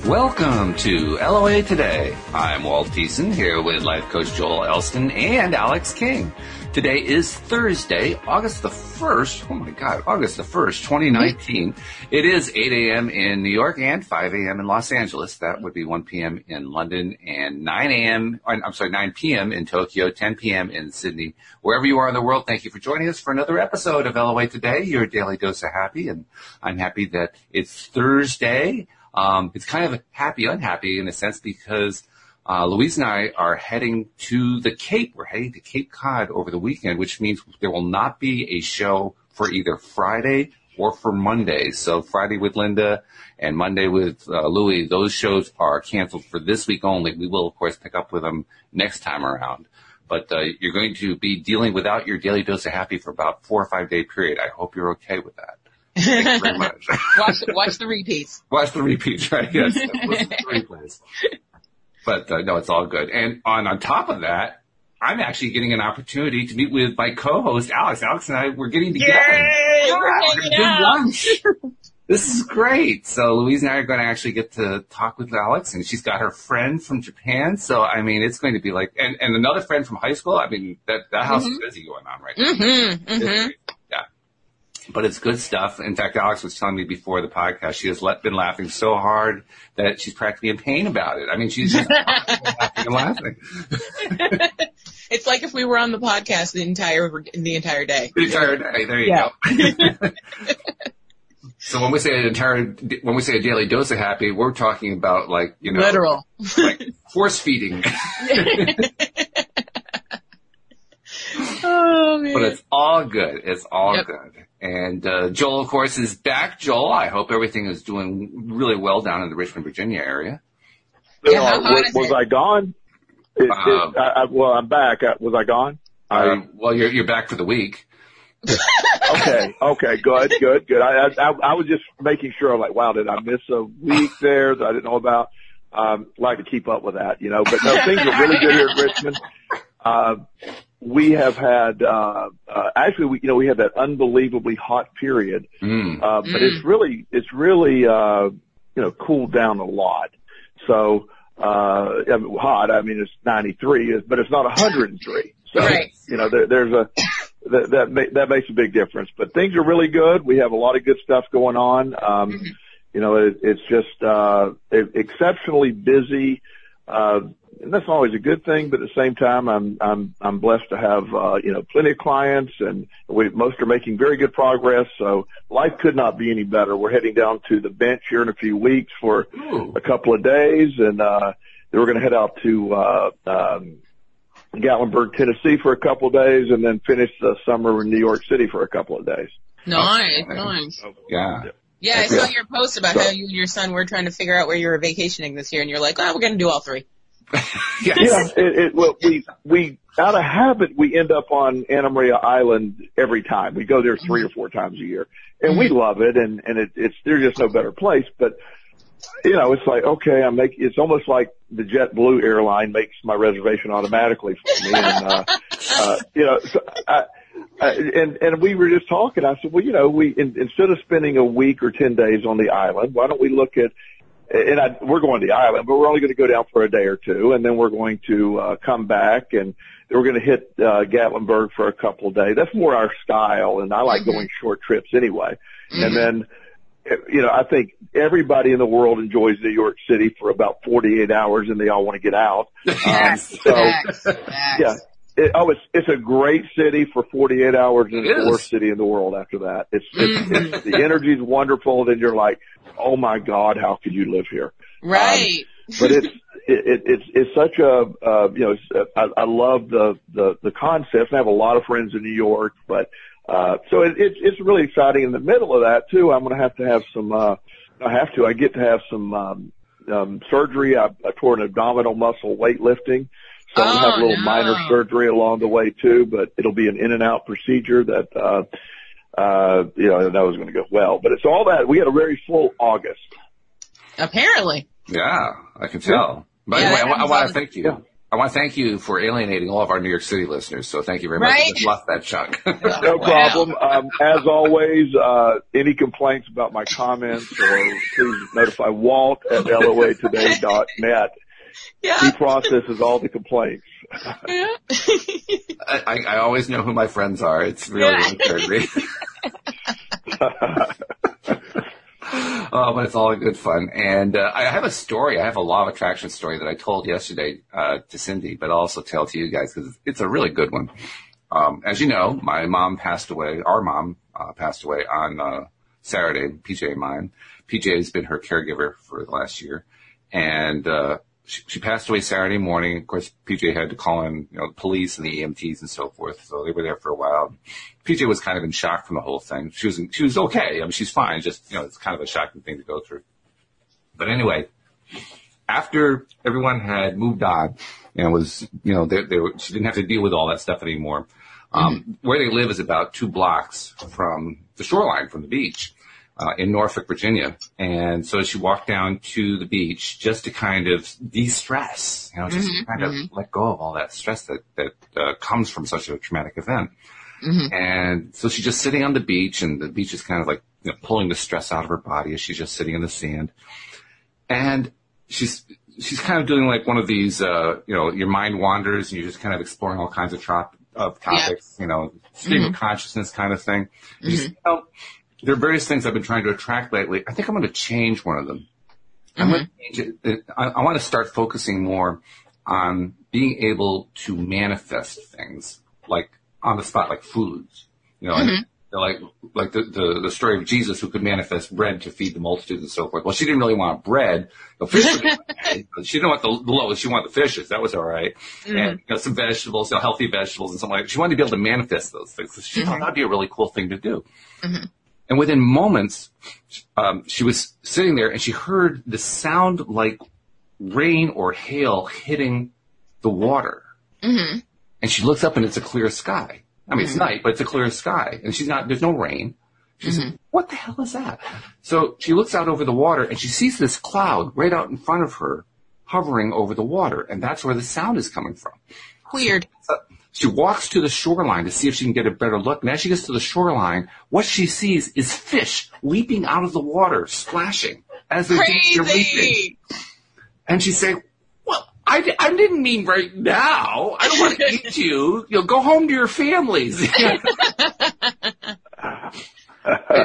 Welcome to LOA Today. I'm Walt Thiessen here with life coach Joel Elston and Alex King. Today is Thursday, August the 1st. Oh my God, August the 1st, 2019. It is 8 a.m. in New York and 5 a.m. in Los Angeles. That would be 1 p.m. in London and 9 p.m. in Tokyo, 10 p.m. in Sydney. Wherever you are in the world, thank you for joining us for another episode of LOA Today, your daily dose of happy. And I'm happy that it's Thursday. It's kind of happy, unhappy in a sense because Louise and I are heading to the Cape. We're heading to Cape Cod over the weekend, which means there will not be a show for either Friday or for Monday. So Friday with Linda and Monday with Louie, those shows are canceled for this week only. We will, of course, pick up with them next time around. But you're going to be dealing without your daily dose of happy for about 4 or 5 day period. I hope you're okay with that. Thank you very much. Watch the repeats. Watch the repeats, right? Yes. Listen to the replays. But no, it's all good. And on top of that, I'm actually getting an opportunity to meet with my co-host, Alex. Alex and I, we're getting together. Yay! We're hanging out. Lunch. This is great. So Louise and I are going to actually get to talk with Alex, and she's got her friend from Japan. So, I mean, it's going to be like, and another friend from high school. I mean, that house is busy going on right now. Yeah. But it's good stuff. In fact, Alex was telling me before the podcast, she has been laughing so hard that she's practically in pain about it. I mean, she's just laughing and laughing. It's like if we were on the podcast the entire day. The entire day. There you go. So when we say a daily dose of happy, we're talking about like, you know, literal, like force feeding. Oh man. But it's all good. It's all good. And Joel, of course, is back. Joel, I hope everything is doing really well down in the Richmond, Virginia area. Was I gone? Well, I'm back. Was I gone? Well, you're back for the week. Okay, good. I was just making sure. I'm like, wow, did I miss a week there that I didn't know about? Like to keep up with that, you know. But no, things are really good here in Richmond. We have had, actually, we had that unbelievably hot period. But it's really, cooled down a lot. So, hot, I mean, it's 93, but it's not 103. So, right. You know, that makes a big difference, but things are really good. We have a lot of good stuff going on. You know, it's just, exceptionally busy. And that's always a good thing, but at the same time, I'm blessed to have, plenty of clients, and most are making very good progress. So life could not be any better. We're heading down to the bench here in a few weeks for a couple of days, and then we're going to head out to Gatlinburg, Tennessee for a couple of days, and then finish the summer in New York City for a couple of days. Nice. Yeah, I saw your post about how you and your son were trying to figure out where you were vacationing this year, and you're like, we're going to do all three. Well, we out of habit, we end up on Anna Maria Island every time. We go there 3 or 4 times a year, and we love it, and there's just no better place. But, you know, it's like, okay, it's almost like the JetBlue airline makes my reservation automatically for me. And, and we were just talking. I said, well, you know, instead of spending a week or 10 days on the island, why don't we look at, we're going to the island, but we're only going to go down for a day or two, and then we're going to come back, and we're going to hit Gatlinburg for a couple of days. That's more our style, and I like going short trips anyway. And then, you know, I think everybody in the world enjoys New York City for about 48 hours, and they all want to get out. Facts. Yeah. It's a great city for 48 hours, and it's the worst city in the world after that. It's the energy's wonderful, then you're like, oh my God, how could you live here? Right. But it's such a, I love the concept. I have a lot of friends in New York, but, so it's really exciting. In the middle of that too, I'm going to have some, I get to have some, surgery. I tore an abdominal muscle weightlifting. So I'm going to have a little minor surgery along the way too, but it'll be an in and out procedure that, that was going to go well. But it's all that. We had a very full August. Apparently. Yeah, I can tell. By the way, I want to thank you. I want to thank you for alienating all of our New York City listeners. So thank you very much. Right? I just left that chunk. No problem. As always, any complaints about my comments, or please notify Walt at loatoday.net. Yeah. He processes all the complaints. Yeah. I always know who my friends are. It's really encouraging me. But it's all good fun. And I have a story. I have a law of attraction story that I told yesterday to Cindy, but I'll also tell to you guys because it's a really good one. As you know, my mom passed away. Our mom passed away on Saturday, PJ and mine. PJ has been her caregiver for the last year. And she passed away Saturday morning. Of course, PJ had to call in, the police and the EMTs and so forth. So they were there for a while. PJ was kind of in shock from the whole thing. She was okay. I mean, she's fine. Just, it's kind of a shocking thing to go through. But anyway, after everyone had moved on and was, she didn't have to deal with all that stuff anymore. Where they live is about 2 blocks from the shoreline, from the beach. In Norfolk, Virginia. And so she walked down to the beach just to kind of de-stress, just to kind of let go of all that stress that comes from such a traumatic event. And so she's just sitting on the beach, and the beach is kind of like pulling the stress out of her body as she's just sitting in the sand. And she's kind of doing like one of these, your mind wanders and you're just kind of exploring all kinds of topics, stream of consciousness kind of thing. There are various things I've been trying to attract lately. I think I'm going to change one of them. I'm going to change it. I want to start focusing more on being able to manifest things, like on the spot, like foods. Like the story of Jesus, who could manifest bread to feed the multitudes and so forth. Well, she didn't really want bread. The fish she didn't want the loaves. She wanted the fishes. That was all right. And some vegetables, healthy vegetables and something like that. She wanted to be able to manifest those things. She thought that'd be a really cool thing to do. And within moments, she was sitting there and she heard the sound like rain or hail hitting the water. And she looks up and it's a clear sky. I mean, it's night, but it's a clear sky. And there's no rain. She's like, what the hell is that? So she looks out over the water and she sees this cloud right out in front of her hovering over the water. And that's where the sound is coming from. Weird. She walks to the shoreline to see if she can get a better look. And as she gets to the shoreline, what she sees is fish leaping out of the water, splashing as they're leaping. And she's saying, well, I didn't mean right now. I don't want to eat you. Go home to your families. And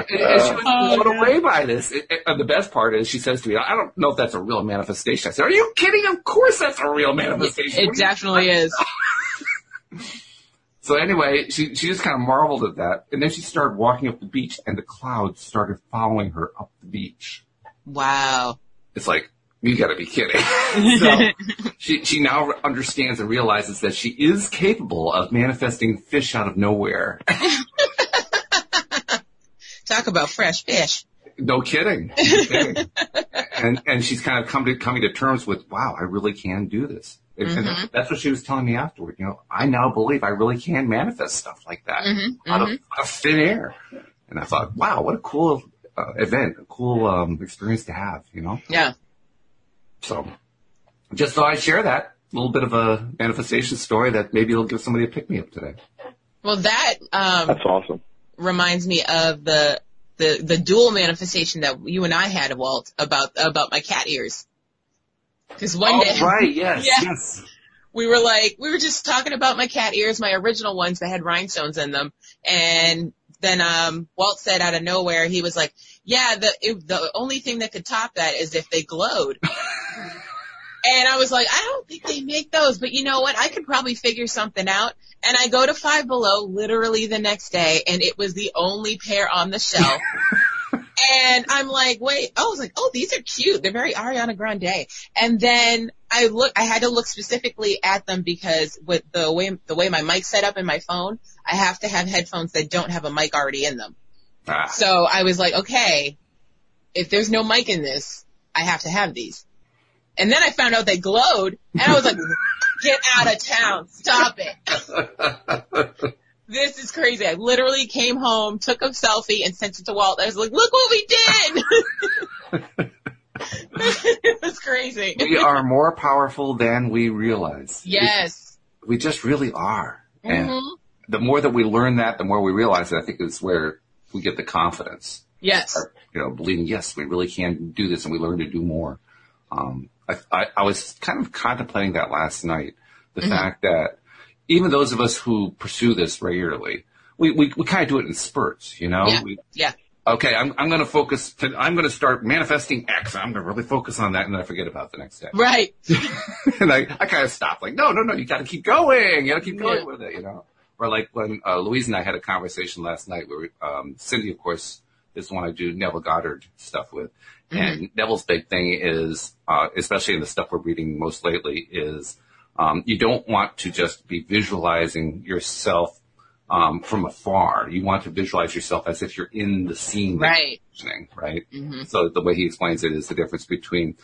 she was blown away by this. And the best part is she says to me, I don't know if that's a real manifestation. I said, are you kidding? Of course that's a real manifestation. It definitely is. So anyway, she just kind of marveled at that. And then she started walking up the beach and the clouds started following her up the beach. Wow. It's like, you gotta be kidding. So she now understands and realizes that she is capable of manifesting fish out of nowhere. Talk about fresh fish. No kidding. And she's kind of coming to terms with, wow, I really can do this. And that's what she was telling me afterward. I now believe I really can manifest stuff like that out of thin air. And I thought, wow, what a cool event, a cool experience to have, Yeah. So just thought I'd share that little bit of a manifestation story that maybe it'll give somebody a pick-me-up today. Well, that's awesome. Reminds me of the dual manifestation that you and I had, Walt, about my cat ears. Because one day, right, yes. We were just talking about my cat ears, my original ones that had rhinestones in them, and then Walt said out of nowhere, he was like, "Yeah, the only thing that could top that is if they glowed." And I was like, "I don't think they make those, but you know what? I could probably figure something out." And I go to Five Below literally the next day, and it was the only pair on the shelf. And I'm like, these are cute. They're very Ariana Grande. And then I had to look specifically at them because with the way my mic's set up in my phone, I have to have headphones that don't have a mic already in them. So I was like, okay, if there's no mic in this, I have to have these. And then I found out they glowed, and I was like, get out of town. Stop it. This is crazy. I literally came home, took a selfie, and sent it to Walt. I was like, look what we did! It was crazy. We are more powerful than we realize. Yes. We just really are. Mm-hmm. And the more that we learn that, the more we realize it, I think is where we get the confidence. Yes. Believing, yes, we really can do this, and we learn to do more. I was kind of contemplating that last night, the fact that even those of us who pursue this regularly, we kind of do it in spurts, Yeah. Okay, I'm going to focus. I'm going to start manifesting X. I'm going to really focus on that, and then I forget about the next day. Right. And I kind of stop. Like, no, you got to keep going. You got to keep going with it. Or like when Louise and I had a conversation last night where Cindy, of course, is the one I do Neville Goddard stuff with, and Neville's big thing is, especially in the stuff we're reading most lately, is you don't want to just be visualizing yourself from afar. You want to visualize yourself as if you're in the scene. Right. Right? Mm-hmm. So the way he explains it is the difference between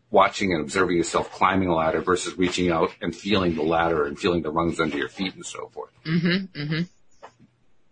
watching and observing yourself climbing a ladder versus reaching out and feeling the ladder and feeling the rungs under your feet and so forth. Mm-hmm. Mm-hmm.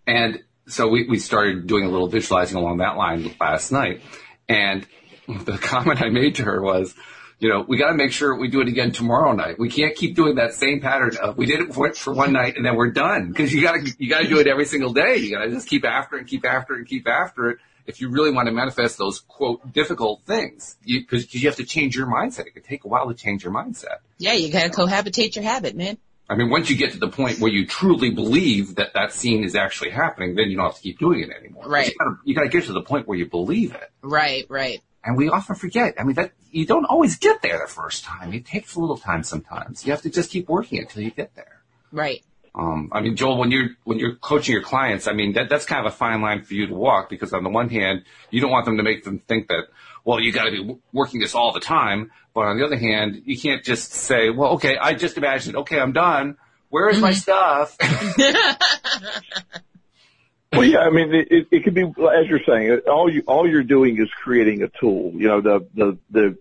And so we started doing a little visualizing along that line last night. And the comment I made to her was, we got to make sure we do it again tomorrow night. We can't keep doing that same pattern of we did it for one night and then we're done, because you got to do it every single day. You got to just keep after it and keep after it and keep after it if you really want to manifest those quote difficult things. Because you have to change your mindset. It can take a while to change your mindset. Yeah, you got to cohabitate your habit, man. I mean, once you get to the point where you truly believe that scene is actually happening, then you don't have to keep doing it anymore. Right. You got to get to the point where you believe it. Right. And we often forget. I mean, that you don't always get there the first time. It takes a little time sometimes. You have to just keep working until you get there. Right. I mean, Joel, when you're coaching your clients, I mean, that's kind of a fine line for you to walk, because on the one hand, you don't want them to make them think that, well, you got to be working this all the time. But on the other hand, you can't just say, well, okay, I just imagined, okay, I'm done. Where is my stuff? Well, yeah, I mean, it could be, as you're saying, all you're doing is creating a tool.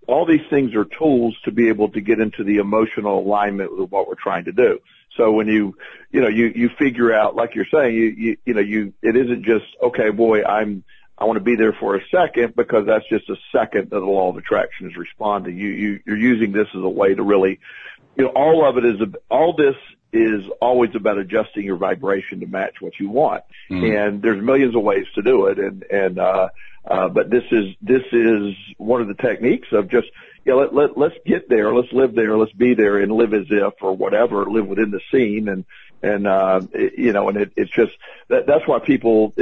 All these things are tools to be able to get into the emotional alignment with what we're trying to do. So when you figure out, like you're saying, it isn't just, okay, boy, I want to be there for a second, because that's just a second that the law of attraction is responding. You're using this as a way to really, all this is always about adjusting your vibration to match what you want. And there's millions of ways to do it. But this is one of the techniques of just, let's get there, let's live there, let's be there and live as if, or whatever, live within the scene. And it's just, that's why people,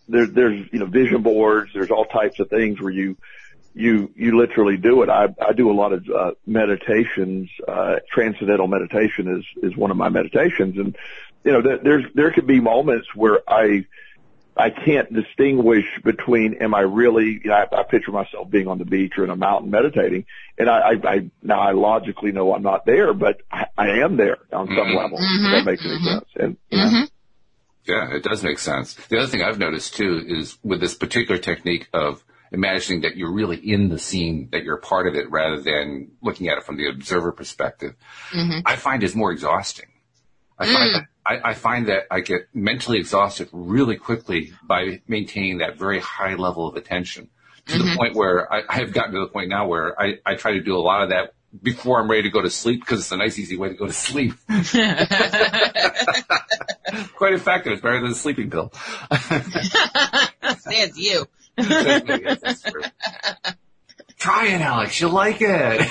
there's vision boards, there's all types of things where you literally do it. I do a lot of meditations. Transcendental meditation is one of my meditations, and there could be moments where I can't distinguish between, am I really, I picture myself being on the beach or in a mountain meditating, and now I logically know I'm not there, but I am there on some level. If that makes any sense. And yeah, it does make sense. The other thing I've noticed too is with this particular technique of imagining that you're really in the scene, that you're a part of it, rather than looking at it from the observer perspective, I find is more exhausting. I find that I get mentally exhausted really quickly by maintaining that very high level of attention, to the point where I have gotten to the point now where I try to do a lot of that before I'm ready to go to sleep, because it's a nice, easy way to go to sleep. Quite effective. It's better than a sleeping pill. Says you. Yes, that's true. Try it, Alex. You'll like it.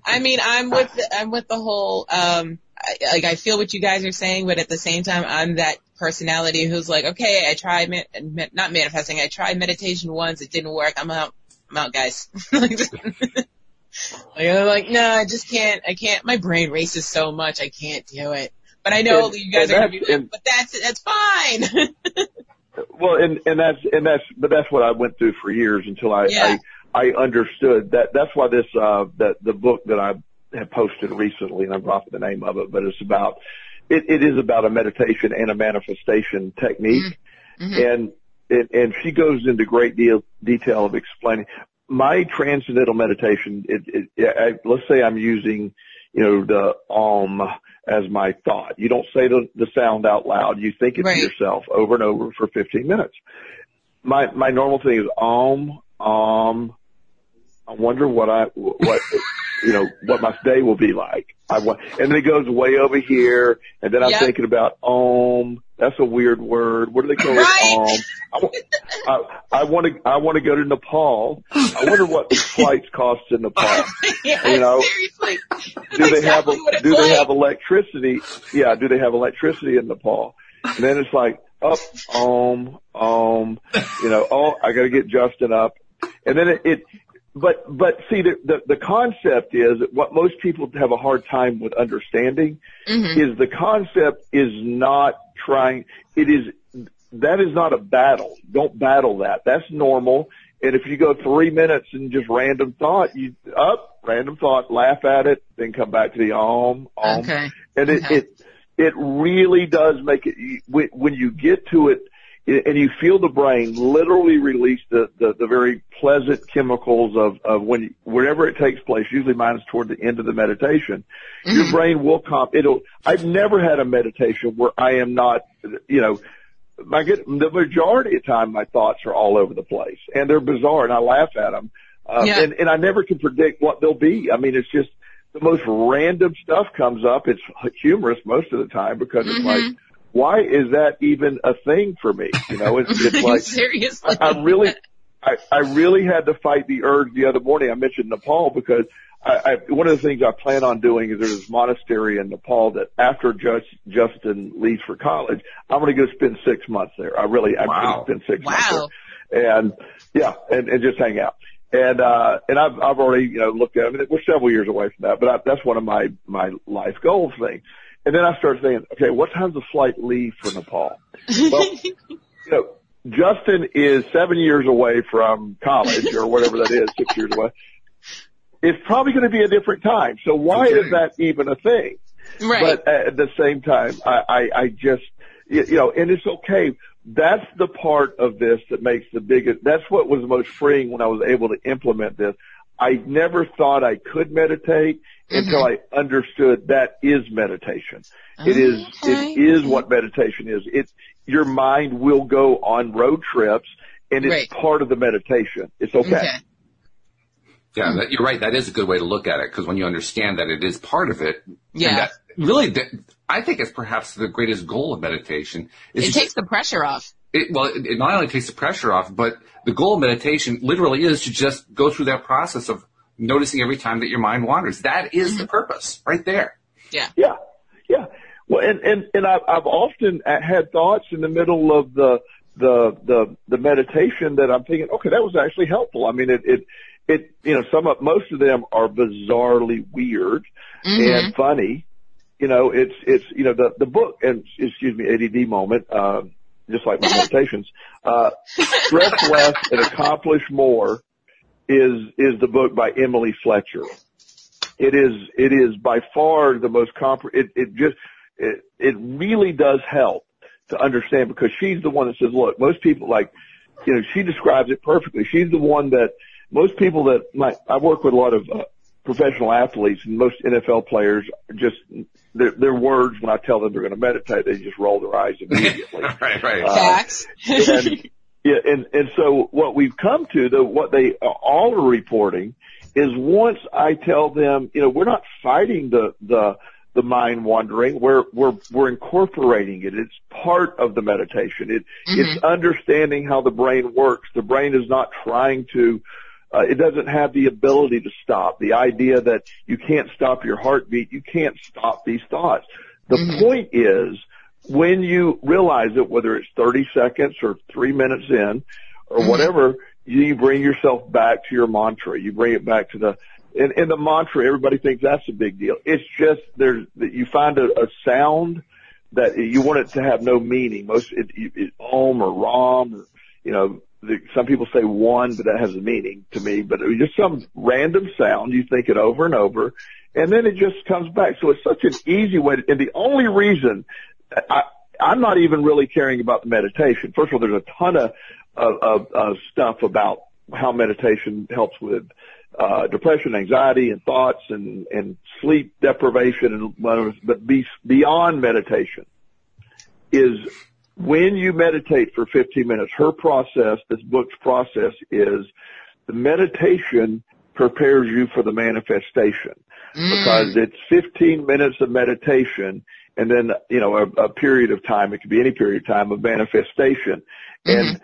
I mean, I'm with the whole, I feel what you guys are saying, but at the same time, I'm that personality who's like, okay, I tried, not manifesting, I tried meditation once, it didn't work, I'm out, guys. I'm like, no, I just can't, my brain races so much, I can't do it. But I know you guys are going to be like, but that's fine. Well, but that's what I went through for years until I understood that. That's why this, the book that I have posted recently, and I've dropped the name of it, but it's about, it is about a meditation and a manifestation technique. And she goes into great detail of explaining my transcendental meditation. Let's say I'm using, the as my thought. You don't say the sound out loud. You think it to yourself over and over for 15 minutes. My normal thing is I wonder what my day will be like. And then it goes way over here, and then I'm thinking about Om. That's a weird word. What do they call it? Om. I want to go to Nepal. I wonder what flights cost in Nepal. Seriously. Do they have electricity? Yeah, do they have electricity in Nepal? And then it's like, Om, I got to get Justin up. And then But see, the concept is what most people have a hard time with understanding is the concept is not that is not a battle. Don't battle that. That's normal. And if you go 3 minutes and just random thought, laugh at it, then come back to the Om. Okay. And it really does make it, when you get to it, and you feel the brain literally release the very pleasant chemicals of whenever it takes place. Usually mine is toward the end of the meditation. Your brain will I've never had a meditation where I am not, the majority of the time my thoughts are all over the place and they're bizarre and I laugh at them. And I never can predict what they'll be. I mean, it's just the most random stuff comes up. It's humorous most of the time because it's like, why is that even a thing for me? It's like, seriously. I really had to fight the urge the other morning. I mentioned Nepal because one of the things I plan on doing is there's this monastery in Nepal that after Justin leaves for college, I'm going to go spend 6 months there. I'm going to spend 6 months there. And just hang out. And I've already, looked at it. We're several years away from that, but that's one of my life goals things. And then I started thinking, okay, what time's the flight leave for Nepal? Well, Justin is 7 years away from college or whatever that is, 6 years away. It's probably going to be a different time. So why is that even a thing? Right. But at the same time, I just, and it's okay. That's the part of this that makes the biggest, that's what was the most freeing when I was able to implement this. I never thought I could meditate until I understood that is meditation. It is what meditation is. Your mind will go on road trips and it's part of the meditation. It's okay. Yeah, you're right. That is a good way to look at it because when you understand that it is part of it, yeah. I think it's perhaps the greatest goal of meditation. It takes the pressure off. It not only takes the pressure off, but the goal of meditation literally is to just go through that process of noticing every time that your mind wanders. That is the purpose right there. Yeah. Yeah. Yeah. Well, and I've often had thoughts in the middle of the meditation that I'm thinking, okay, that was actually helpful. I mean, most of them are bizarrely weird and funny. It's the book and ADD moment, just like my meditations, Stress Less and Accomplish More is the book by Emily Fletcher. It is by far the most it really does help to understand because she's the one that says, look, most people she describes it perfectly. She's the one that most people that I work with a lot of professional athletes and most NFL players just their words when I tell them they're going to meditate, they just roll their eyes immediately. right. Facts. And so what we've come to, what they all are reporting is once I tell them, we're not fighting the mind wandering, we're incorporating it. It's part of the meditation. It's understanding how the brain works. The brain is not trying to it doesn't have the ability to stop. The idea that you can't stop your heartbeat, you can't stop these thoughts. The point is, when you realize it, whether it's 30 seconds or 3 minutes in or whatever, you bring yourself back to your mantra. You bring it back to and the mantra, everybody thinks that's a big deal. It's just you find a sound that you want it to have no meaning. It's Om or Ram or, some people say one, but that has a meaning to me. But it's just some random sound. You think it over and over, and then it just comes back. So it's such an easy way. And the only reason I'm not even really caring about the meditation. First of all, there's a ton of stuff about how meditation helps with depression, anxiety, and thoughts, and sleep deprivation. But beyond meditation is when you meditate for 15 minutes, her process, this book's process is the meditation prepares you for the manifestation because it's 15 minutes of meditation and then, a period of time, it could be any period of time of manifestation. And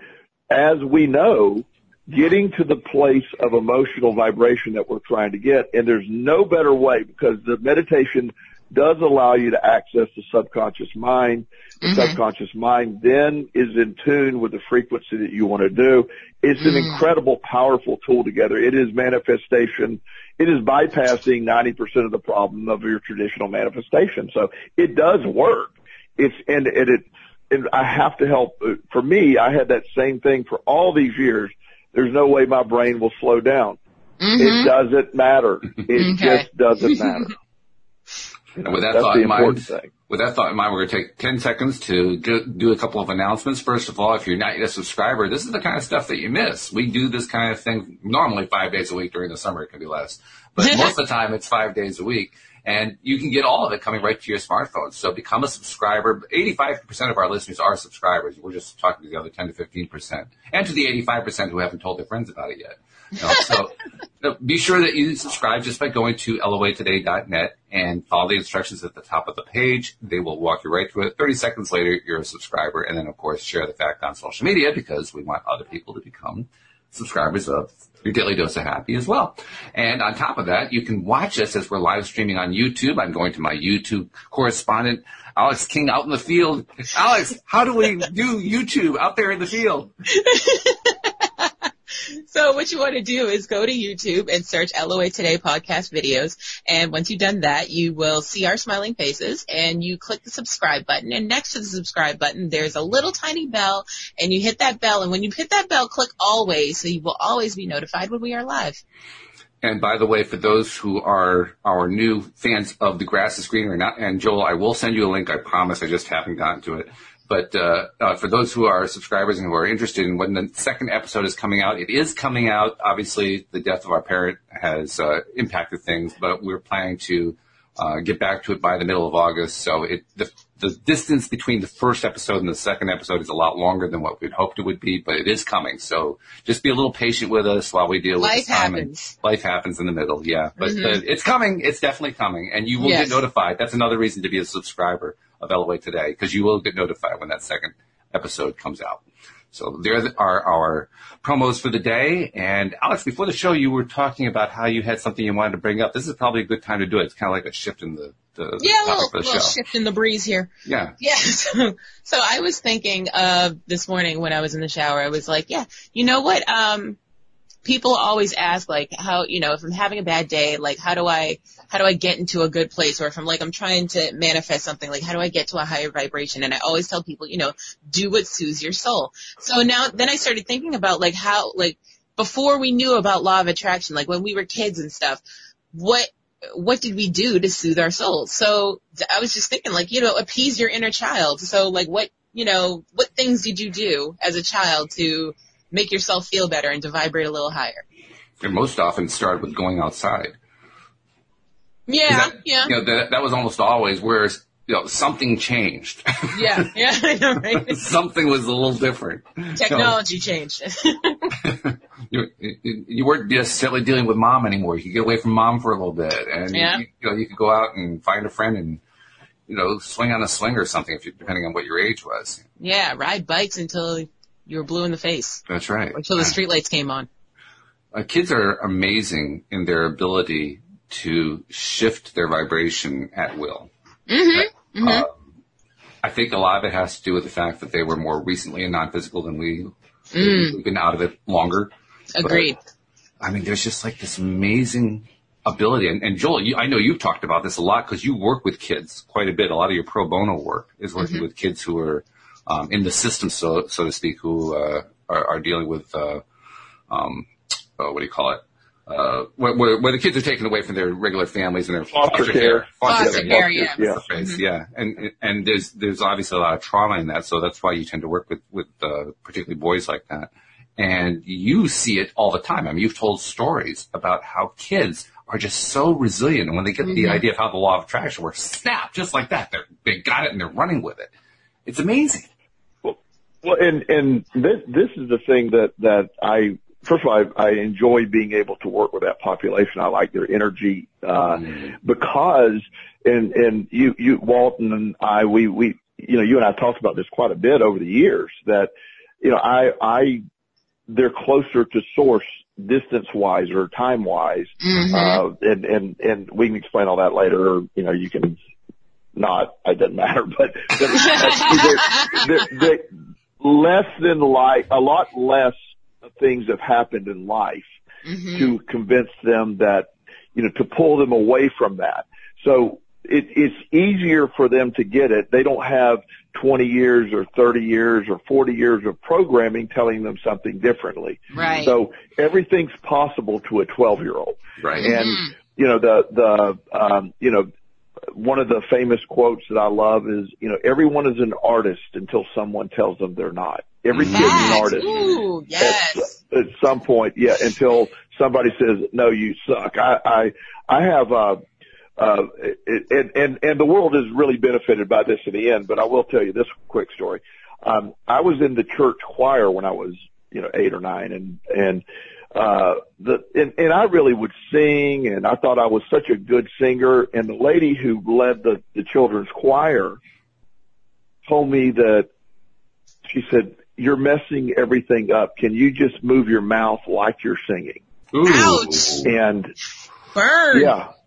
as we know, getting to the place of emotional vibration that we're trying to get, and there's no better way because the meditation does allow you to access the subconscious mind. The subconscious mind then is in tune with the frequency that you want to do. It's an incredible, powerful tool together. It is manifestation. It is bypassing 90% of the problem of your traditional manifestation. So it does work. And I have to help. For me, I had that same thing for all these years. There's no way my brain will slow down. It doesn't matter. It just doesn't matter. With that thought in mind, we're going to take 10 seconds to do a couple of announcements. First of all, if you're not yet a subscriber, this is the kind of stuff that you miss. We do this kind of thing normally 5 days a week. During the summer, it can be less. But most of the time, it's 5 days a week. And you can get all of it coming right to your smartphone. So become a subscriber. 85% of our listeners are subscribers. We're just talking to the other 10 to 15%. And to the 85% who haven't told their friends about it yet. So be sure that you subscribe just by going to loatoday.net and follow the instructions at the top of the page. They will walk you right through it. 30 seconds later, you're a subscriber. And then, of course, share the fact on social media because we want other people to become subscribers of your Daily Dose of Happy as well. And on top of that, you can watch us as we're live streaming on YouTube. I'm going to my YouTube correspondent, Alex King, out in the field. Alex, how do we do YouTube out there in the field? So what you want to do is go to YouTube and search LOA Today podcast videos. And once you've done that, you will see our smiling faces and you click the subscribe button. And next to the subscribe button, there's a little tiny bell and you hit that bell. And when you hit that bell, click always. So you will always be notified when we are live. And by the way, for those who are our new fans of The Grass is Greener, and Joel, I will send you a link. I promise. I just haven't gotten to it. But for those who are subscribers and who are interested in when the second episode is coming out, it is coming out. Obviously, the death of our parent has impacted things, but we're planning to get back to it by the middle of August. So the distance between the first episode and the second episode is a lot longer than what we'd hoped it would be, but it is coming. So just be a little patient with us while we deal with life this time. Happens. Life happens in the middle, yeah. But it's coming. It's definitely coming, and you will get notified. That's another reason to be a subscriber of LOA Today, because you will get notified when that second episode comes out. So there are our promos for the day. And Alex, before the show, you were talking about how you had something you wanted to bring up. This is probably a good time to do it. It's kind of like a shift in the topic for the show. Shift in the breeze here. Yeah. Yeah. So I was thinking this morning when I was in the shower, I was like, yeah, you know what? People always ask, like, how, if I'm having a bad day, like, how do I get into a good place? Or if I'm trying to manifest something, like, how do I get to a higher vibration? And I always tell people, do what soothes your soul. So then I started thinking about, like, how, like, before we knew about law of attraction, like when we were kids and stuff, what did we do to soothe our souls? So I was just thinking, like, appease your inner child. So, like, what things did you do as a child to make yourself feel better and to vibrate a little higher? And most often start with going outside. Yeah, That was almost always where, something changed. Yeah, I know, right? Something was a little different. Technology changed. You weren't necessarily dealing with mom anymore. You could get away from mom for a little bit. And, you could go out and find a friend and, swing on a sling or something, depending on what your age was. Yeah, ride bikes until you were blue in the face. That's right. Until the streetlights came on. Kids are amazing in their ability to shift their vibration at will. I think a lot of it has to do with the fact that they were more recently and non-physical than we've been out of it longer. Agreed. But, there's just like this amazing ability. And Joel, I know you've talked about this a lot because you work with kids quite a bit. A lot of your pro bono work is working with kids who are in the system, so to speak, who are dealing with what do you call it? Where the kids are taken away from their regular families and their foster care. Foster care, yeah. Yeah, and there's obviously a lot of trauma in that, so that's why you tend to work with particularly boys like that. And you see it all the time. You've told stories about how kids are just so resilient, and when they get the idea of how the law of attraction works, snap, just like that. They got it and they're running with it. It's amazing. Well, and this is the thing that I first of all, I enjoy being able to work with that population. I like their energy, because, and you, Walton and I, we, you and I talked about this quite a bit over the years that, they're closer to source distance-wise or time-wise. And we can explain all that later. Or, you can not, it doesn't matter, but they're less than a lot less things have happened in life to convince them that, to pull them away from that. So it's easier for them to get it. They don't have 20 years or 30 years or 40 years of programming telling them something differently. Right. So everything's possible to a 12-year-old. Right. And, one of the famous quotes that I love is, everyone is an artist until someone tells them they're not. Every kid's an artist. Ooh, yes. At some point, until somebody says, no, you suck. I have, and the world has really benefited by this in the end, but I will tell you this quick story. I was in the church choir when I was, 8 or 9 and I really would sing, and I thought I was such a good singer. And the lady who led the children's choir told me that, she said, "You're messing everything up. Can you just move your mouth like you're singing?" Ooh. Ouch. And burn.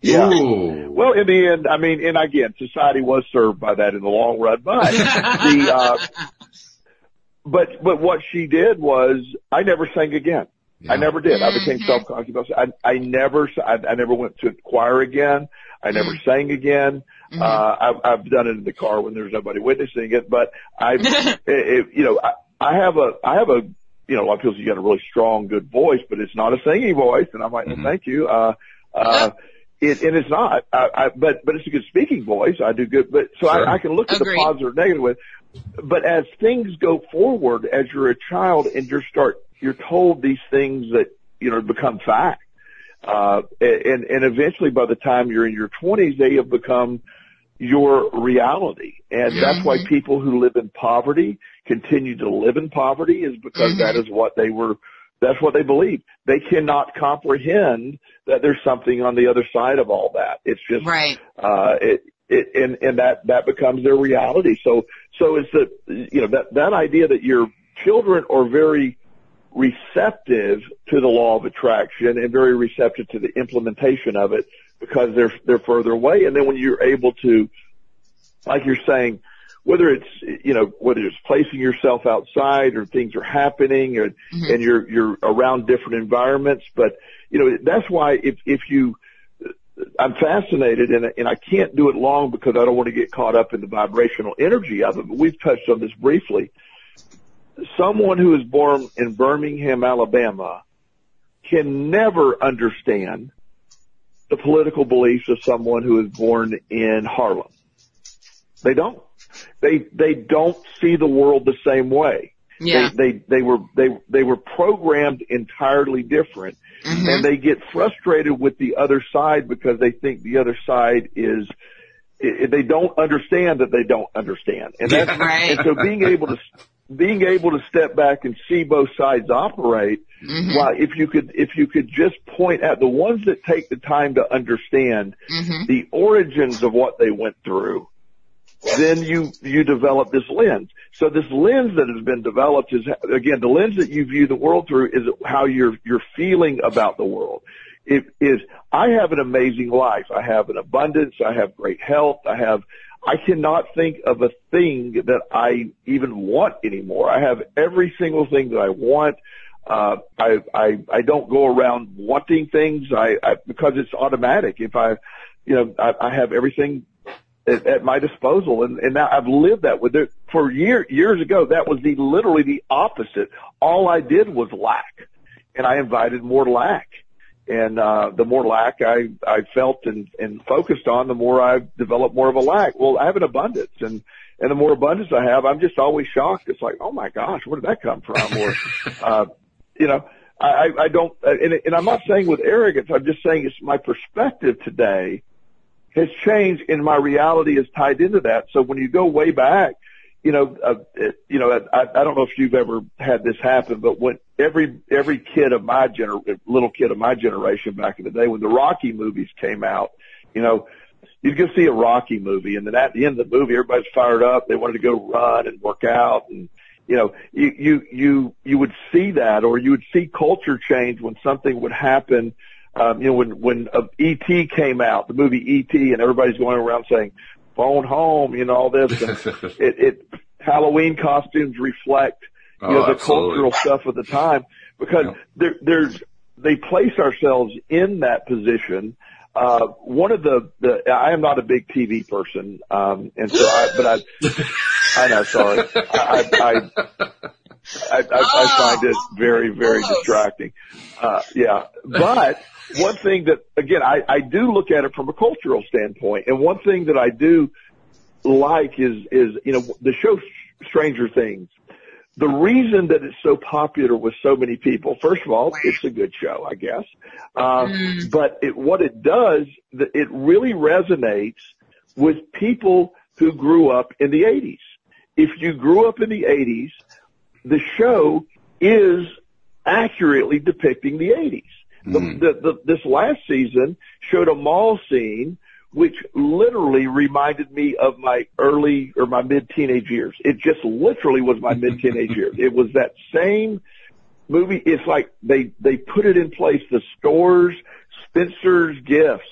Yeah. Ooh. Well, in the end, and again, society was served by that in the long run, but but what she did was, I never sang again. Yeah. I never did. I became self-conscious. I never went to choir again. I never sang again. I've done it in the car when there's nobody witnessing it, but I have a, a lot of people say you got a really strong, good voice, but it's not a singing voice. And I'm like, well, thank you. And it's not, but it's a good speaking voice. I do good, but so I can look at the positive or negative with, but as things go forward, as you're a child and you're told these things that, become fact. And eventually by the time you're in your 20s, they have become your reality. And that's why people who live in poverty continue to live in poverty, is because that is what that's what they believe. They cannot comprehend that there's something on the other side of all that. It's just, and that becomes their reality. So it's that idea that your children are very receptive to the law of attraction and very receptive to the implementation of it, because they're further away. And then when you're able to, like you're saying, whether it's placing yourself outside or things are happening and you're around different environments. But, that's why I'm fascinated, and I can't do it long because I don't want to get caught up in the vibrational energy of it, but we've touched on this briefly. Someone who is born in Birmingham, Alabama, can never understand the political beliefs of someone who is born in Harlem. They don't. They don't see the world the same way. Yeah. They were programmed entirely different, and they get frustrated with the other side because they think the other side they don't understand that they don't understand. And that's right. And so being able to step back and see both sides operate, well, if you could just point at the ones that take the time to understand the origins of what they went through, then you develop this lens. So this lens that has been developed is, again, the lens that you view the world through is how you're feeling about the world. It is, I have an amazing life. I have an abundance. I have great health. I cannot think of a thing that I even want anymore. I have every single thing that I want. I don't go around wanting things. Because it's automatic. If I have everything at my disposal, and now I've lived that with it for years ago. That was literally the opposite. All I did was lack, and I invited more lack. And the more lack I felt and focused on, the more I developed more of a lack. Well, I have an abundance, and the more abundance I have, I'm just always shocked. It's like, oh my gosh, where did that come from? Or, I don't, and I'm not saying with arrogance. I'm just saying it's my perspective today has changed, and my reality is tied into that. So when you go way back, I don't know if you've ever had this happen, but every kid of my little kid of my generation back in the day when the Rocky movies came out, you know, you'd go see a Rocky movie, and then at the end of the movie, everybody's fired up. They wanted to go run and work out, and you know, you would see that, or you would see culture change when something would happen. You know, when E.T. came out, the movie E.T., and everybody's going around saying, "Phone home," you know, all this, and Halloween costumes reflect, you know, the absolutely. cultural stuff of the time, because they place ourselves in that position. One of I am not a big TV person, and so I know, sorry. I find it very, very distracting. Yeah. But one thing that, again, I do look at it from a cultural standpoint, and one thing that I do like is, you know, the show Stranger Things. The reason that it's so popular with so many people, first of all, it's a good show, I guess. But what it does, it really resonates with people who grew up in the 80s. If you grew up in the 80s, the show is accurately depicting the 80s. This last season showed a mall scene which literally reminded me of my mid-teenage years. It just literally was my mid-teenage years. It was that same movie. It's like they put it in place. The stores, Spencer's Gifts,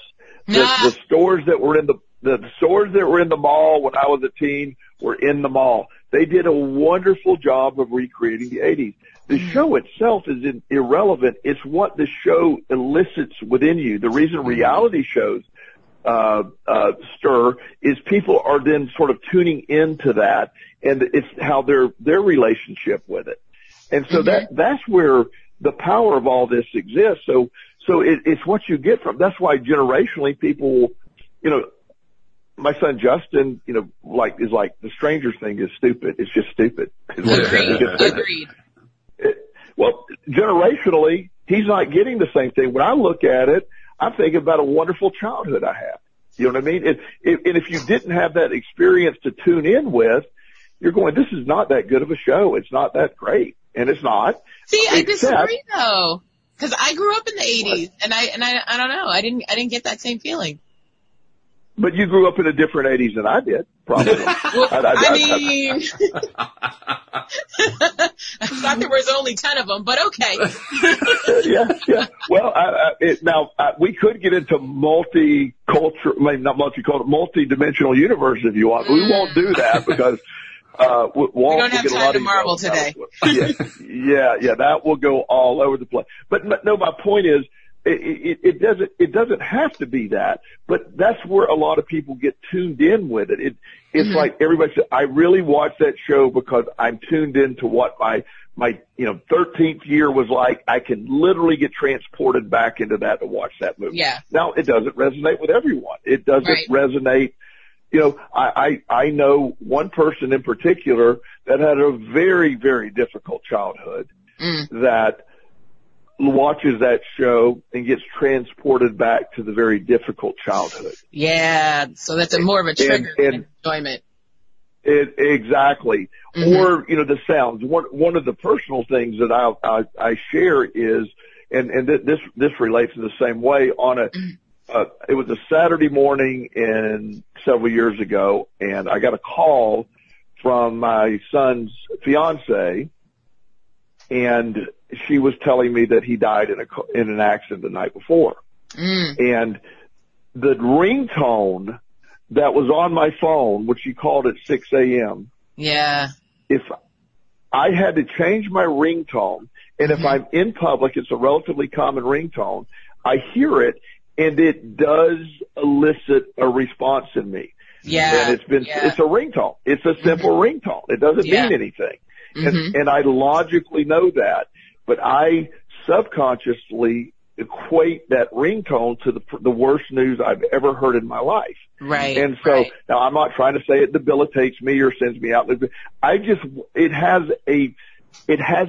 the stores that were in the stores that were in the mall when I was a teen were in the mall. They did a wonderful job of recreating the 80s. The show itself is irrelevant. It's what the show elicits within you. The reason reality shows stir is people are then sort of tuning into that, and it's how their relationship with it. And so that's where the power of all this exists. So it's what you get from. That's why generationally people, you know, my son Justin, you know, is like the Stranger Thing is stupid. It's just stupid. Agreed. Well, generationally, he's not getting the same thing. When I look at it, I'm thinking about a wonderful childhood I had. You know what I mean? And if you didn't have that experience to tune in with, you're going, this is not that good of a show. It's not that great. And it's not. See, I disagree though. Cause I grew up in the 80s and I don't know. I didn't get that same feeling. But you grew up in a different 80s than I did, probably. Well, I mean, I thought there was only 10 of them, but okay. Yeah. Well, we could get into multi-dimensional universe if you want. We won't do that because we don't have time to marvel today. Yeah, that will go all over the place. But no, my point is, it doesn't have to be that, but that's where a lot of people get tuned in with it. It's like everybody says, I really watch that show because I'm tuned into what my 13th year was like. I can literally get transported back into that to watch that movie. Yeah. Now, it doesn't resonate with everyone. It doesn't resonate. You know, I know one person in particular that had a very, very difficult childhood that watches that show and gets transported back to the very difficult childhood. Yeah, so that's more of a trigger than enjoyment. Exactly. Or, you know, the sounds. One of the personal things that I share is, and this relates in the same way, it was a Saturday morning several years ago, and I got a call from my son's fiance, and she was telling me that he died in an accident the night before. And the ringtone that was on my phone, which she called at 6 a.m. Yeah. If I had to change my ringtone, and if I'm in public, it's a relatively common ringtone, I hear it, and it does elicit a response in me. Yeah. And it's a ringtone. It's a simple ringtone. It doesn't mean anything. And I logically know that, but I subconsciously equate that ringtone to the worst news I've ever heard in my life. Right. And so now I'm not trying to say it debilitates me or sends me out. It has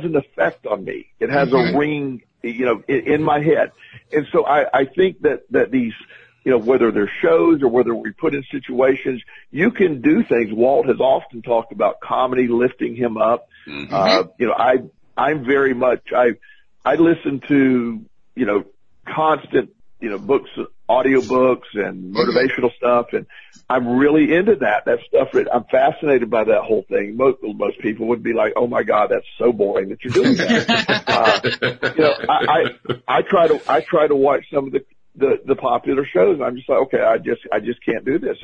an effect on me. It has a ring, you know, in my head. And so I think that these, you know, whether they're shows or whether we put in situations, you can do things. Walt has often talked about comedy lifting him up. You know, I'm very much, I listen to, constant, books, audiobooks and motivational stuff. And I'm really into that stuff. I'm fascinated by that whole thing. Most people would be like, oh my God, that's so boring that you're doing that. I try to watch some of the popular shows. I'm just like, okay, I just can't do this.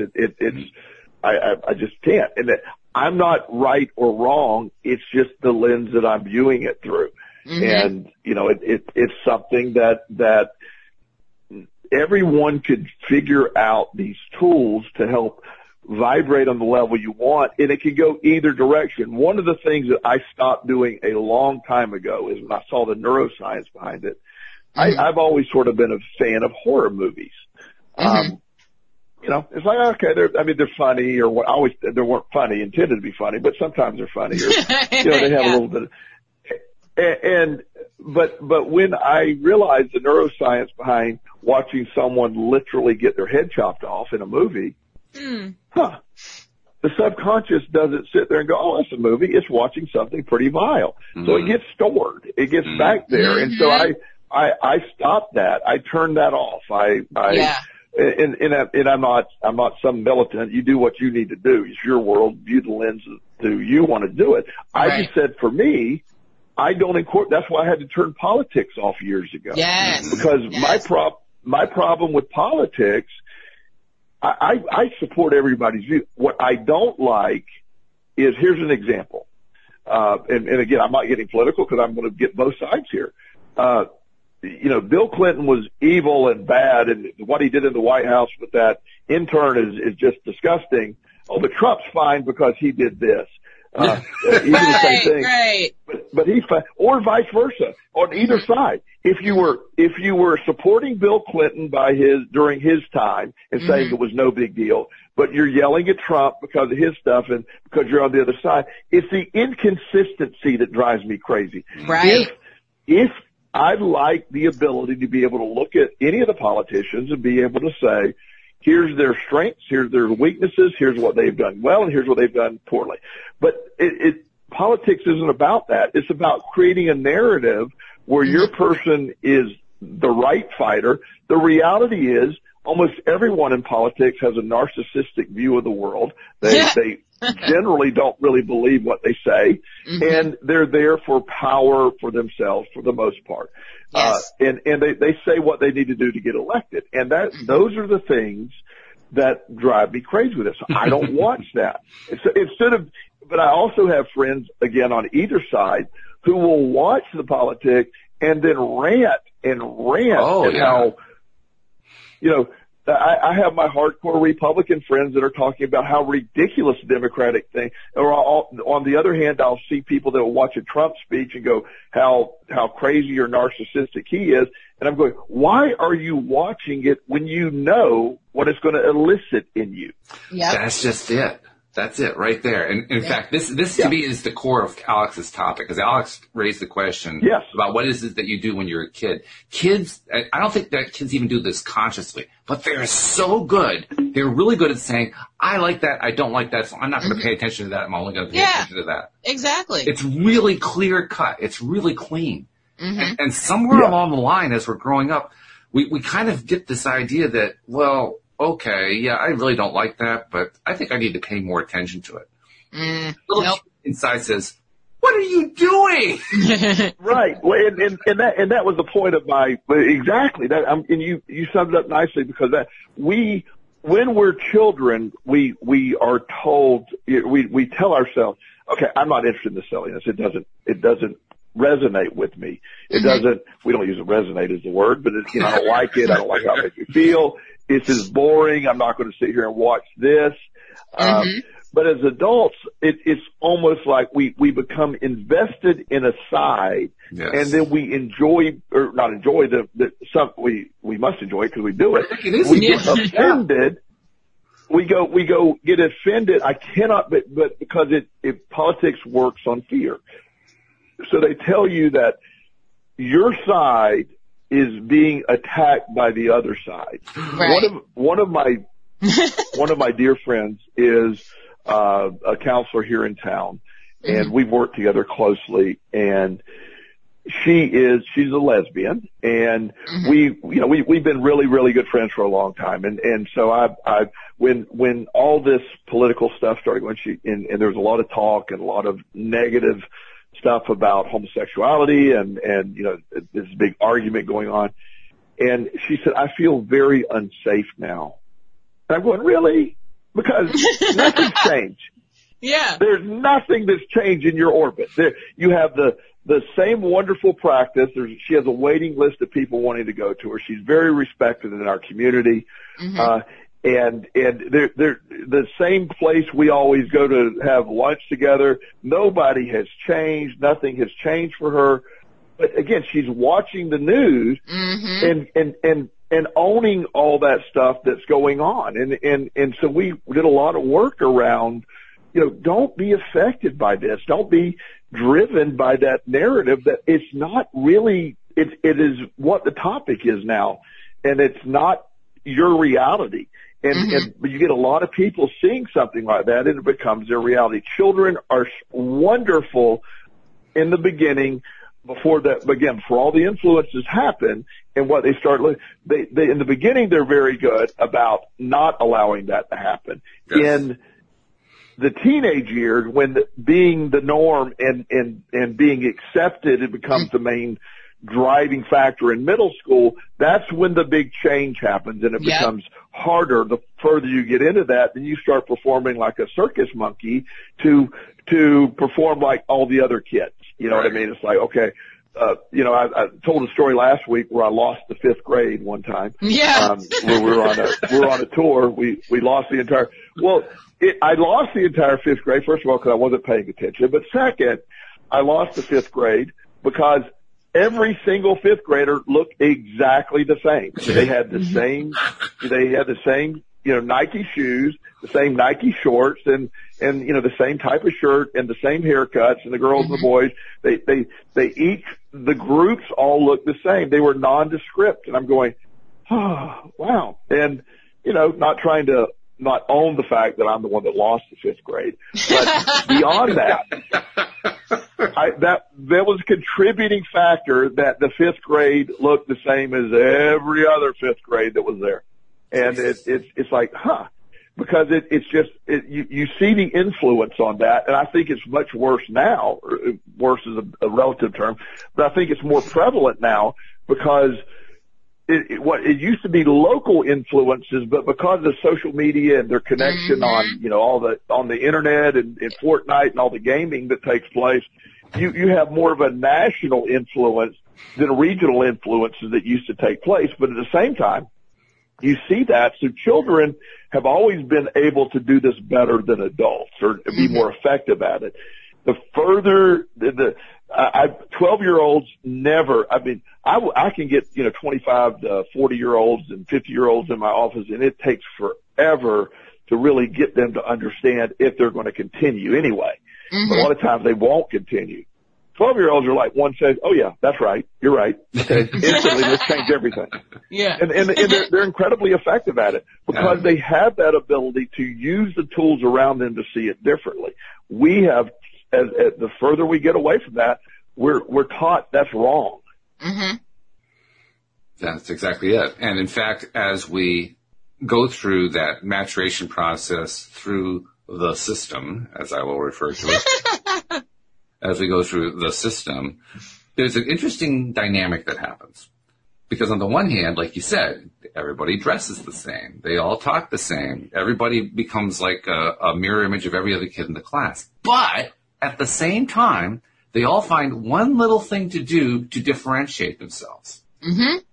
I just can't. And I'm not right or wrong. It's just the lens that I'm viewing it through. And, it's something that everyone could figure out these tools to help vibrate on the level you want, and it can go either direction. One of the things that I stopped doing a long time ago is when I saw the neuroscience behind it. I've always sort of been a fan of horror movies. It's like, okay, they're funny, or what, they weren't funny, intended to be funny, but sometimes they're funny, or, they have a little bit of, but when I realized the neuroscience behind watching someone literally get their head chopped off in a movie, the subconscious doesn't sit there and go, oh, that's a movie. It's watching something pretty vile. So it gets stored. It gets back there. And so I stopped that. I turned that off. And I'm not some militant. You do what you need to do. It's your world. View the lens through you want to do it. I just said, for me, I don't incorporate. That's why I had to turn politics off years ago. Yes. Because my problem with politics, I support everybody's view. What I don't like is, here's an example. And again, I'm not getting political because I'm going to get both sides here. Bill Clinton was evil and bad, and what he did in the White House with that intern is just disgusting. Oh, but Trump's fine because he did this. He did the same thing. Right. But he's fine, or vice versa, on either side. If you were supporting Bill Clinton during his time and saying it was no big deal, but you're yelling at Trump because of his stuff and because you're on the other side, it's the inconsistency that drives me crazy. Right. If I like the ability to be able to look at any of the politicians and be able to say, here's their strengths, here's their weaknesses, here's what they've done well, and here's what they've done poorly. But politics isn't about that. It's about creating a narrative where your person is the right fighter. The reality is almost everyone in politics has a narcissistic view of the world. They generally don't really believe what they say, and they're there for power for themselves for the most part. Yes. And they say what they need to do to get elected. And those are the things that drive me crazy with it. So I don't watch that. But I also have friends, again, on either side who will watch the politics and then rant how, I have my hardcore Republican friends that are talking about how ridiculous the Democratic thing, or on the other hand, I'll see people that will watch a Trump speech and go, how crazy or narcissistic he is. And I'm going, why are you watching it when you know what it's going to elicit in you? Yeah. That's just it. That's it right there. And in fact, this to me is the core of Alex's topic, because Alex raised the question about what is it that you do when you're a kid. Kids, I don't think that kids even do this consciously, but they're so good. They're really good at saying, I like that, I don't like that, so I'm not going to pay attention to that, I'm only going to pay attention to that. Exactly. It's really clear cut. It's really clean. And somewhere along the line, as we're growing up, we kind of get this idea that, well, okay, yeah, I really don't like that, but I think I need to pay more attention to it. Little kid inside says, what are you doing? Right. Well, and that was the point of exactly that. And you summed it up nicely, because when we're children, we are told, we tell ourselves, okay, I'm not interested in the silliness. It doesn't resonate with me. It doesn't, we don't use resonate as the word, but I don't like it. I don't like how it makes me feel. This is boring. I'm not going to sit here and watch this. But as adults, it's almost like we become invested in a side, and then we enjoy, or not enjoy we must enjoy it because we do it. We get offended. We go get offended. I cannot, but because politics works on fear. So they tell you that your side is being attacked by the other side. Right. One of my dear friends is a counselor here in town, and we've worked together closely, and she's a lesbian, and we've been really, really good friends for a long time. And so when all this political stuff started going, and there was a lot of talk and a lot of negative stuff about homosexuality and this big argument going on. And she said, I feel very unsafe now. And I'm going, really? Because nothing's changed. Yeah. There's nothing that's changed in your orbit. You have the same wonderful practice. She has a waiting list of people wanting to go to her. She's very respected in our community. And they're the same place we always go to have lunch together. Nobody has changed. Nothing has changed for her. But again, she's watching the news and owning all that stuff that's going on. And so we did a lot of work around, don't be affected by this. Don't be driven by that narrative that it's not really, it is what the topic is now. And it's not your reality. And you get a lot of people seeing something like that, and it becomes their reality. Children are wonderful in the beginning before all the influences happen and what they start, they in the beginning, they're very good about not allowing that to happen. Yes. In the teenage years, when being the norm and being accepted, it becomes the main driving factor in middle school. That's when the big change happens, and it becomes harder. The further you get into that, then you start performing like a circus monkey to perform like all the other kids. You know what I mean? It's like, okay, I told a story last week where I lost the 5th grade one time. Yeah. Where we were on a tour. We lost the entire, I lost the entire 5th grade, first of all, because I wasn't paying attention. But second, I lost the 5th grade because every single 5th grader looked exactly the same. They had the same, Nike shoes, the same Nike shorts, and the same type of shirt and the same haircuts, and the girls and the boys, the groups all looked the same. They were nondescript. And I'm going, oh, wow. And, not trying to not own the fact that I'm the one that lost the 5th grade, but beyond that, that was a contributing factor that the 5th grade looked the same as every other 5th grade that was there. And it's like, because it's just, you see the influence on that. And I think it's much worse now. Worse is a relative term, but I think it's more prevalent now because it used to be local influences, but because of social media and their connection on the internet and Fortnite and all the gaming that takes place, you have more of a national influence than regional influences that used to take place. But at the same time, you see that. So children have always been able to do this better than adults or be more effective at it. The further 12-year-olds never, I can get, 25 to 40-year-olds and 50-year-olds in my office, and it takes forever to really get them to understand if they're going to continue anyway. But a lot of times they won't continue. 12-year-olds are like, one says, oh yeah, that's right. You're right. Okay. Instantly, let's change everything. Yeah. And they're incredibly effective at it because they have that ability to use the tools around them to see it differently. We have, as the further we get away from that, we're taught that's wrong. That's exactly it. And in fact, as we go through that maturation process through the system, as I will refer to it, as we go through the system, there's an interesting dynamic that happens. Because on the one hand, like you said, everybody dresses the same. They all talk the same. Everybody becomes like a mirror image of every other kid in the class. But at the same time, they all find one little thing to do to differentiate themselves.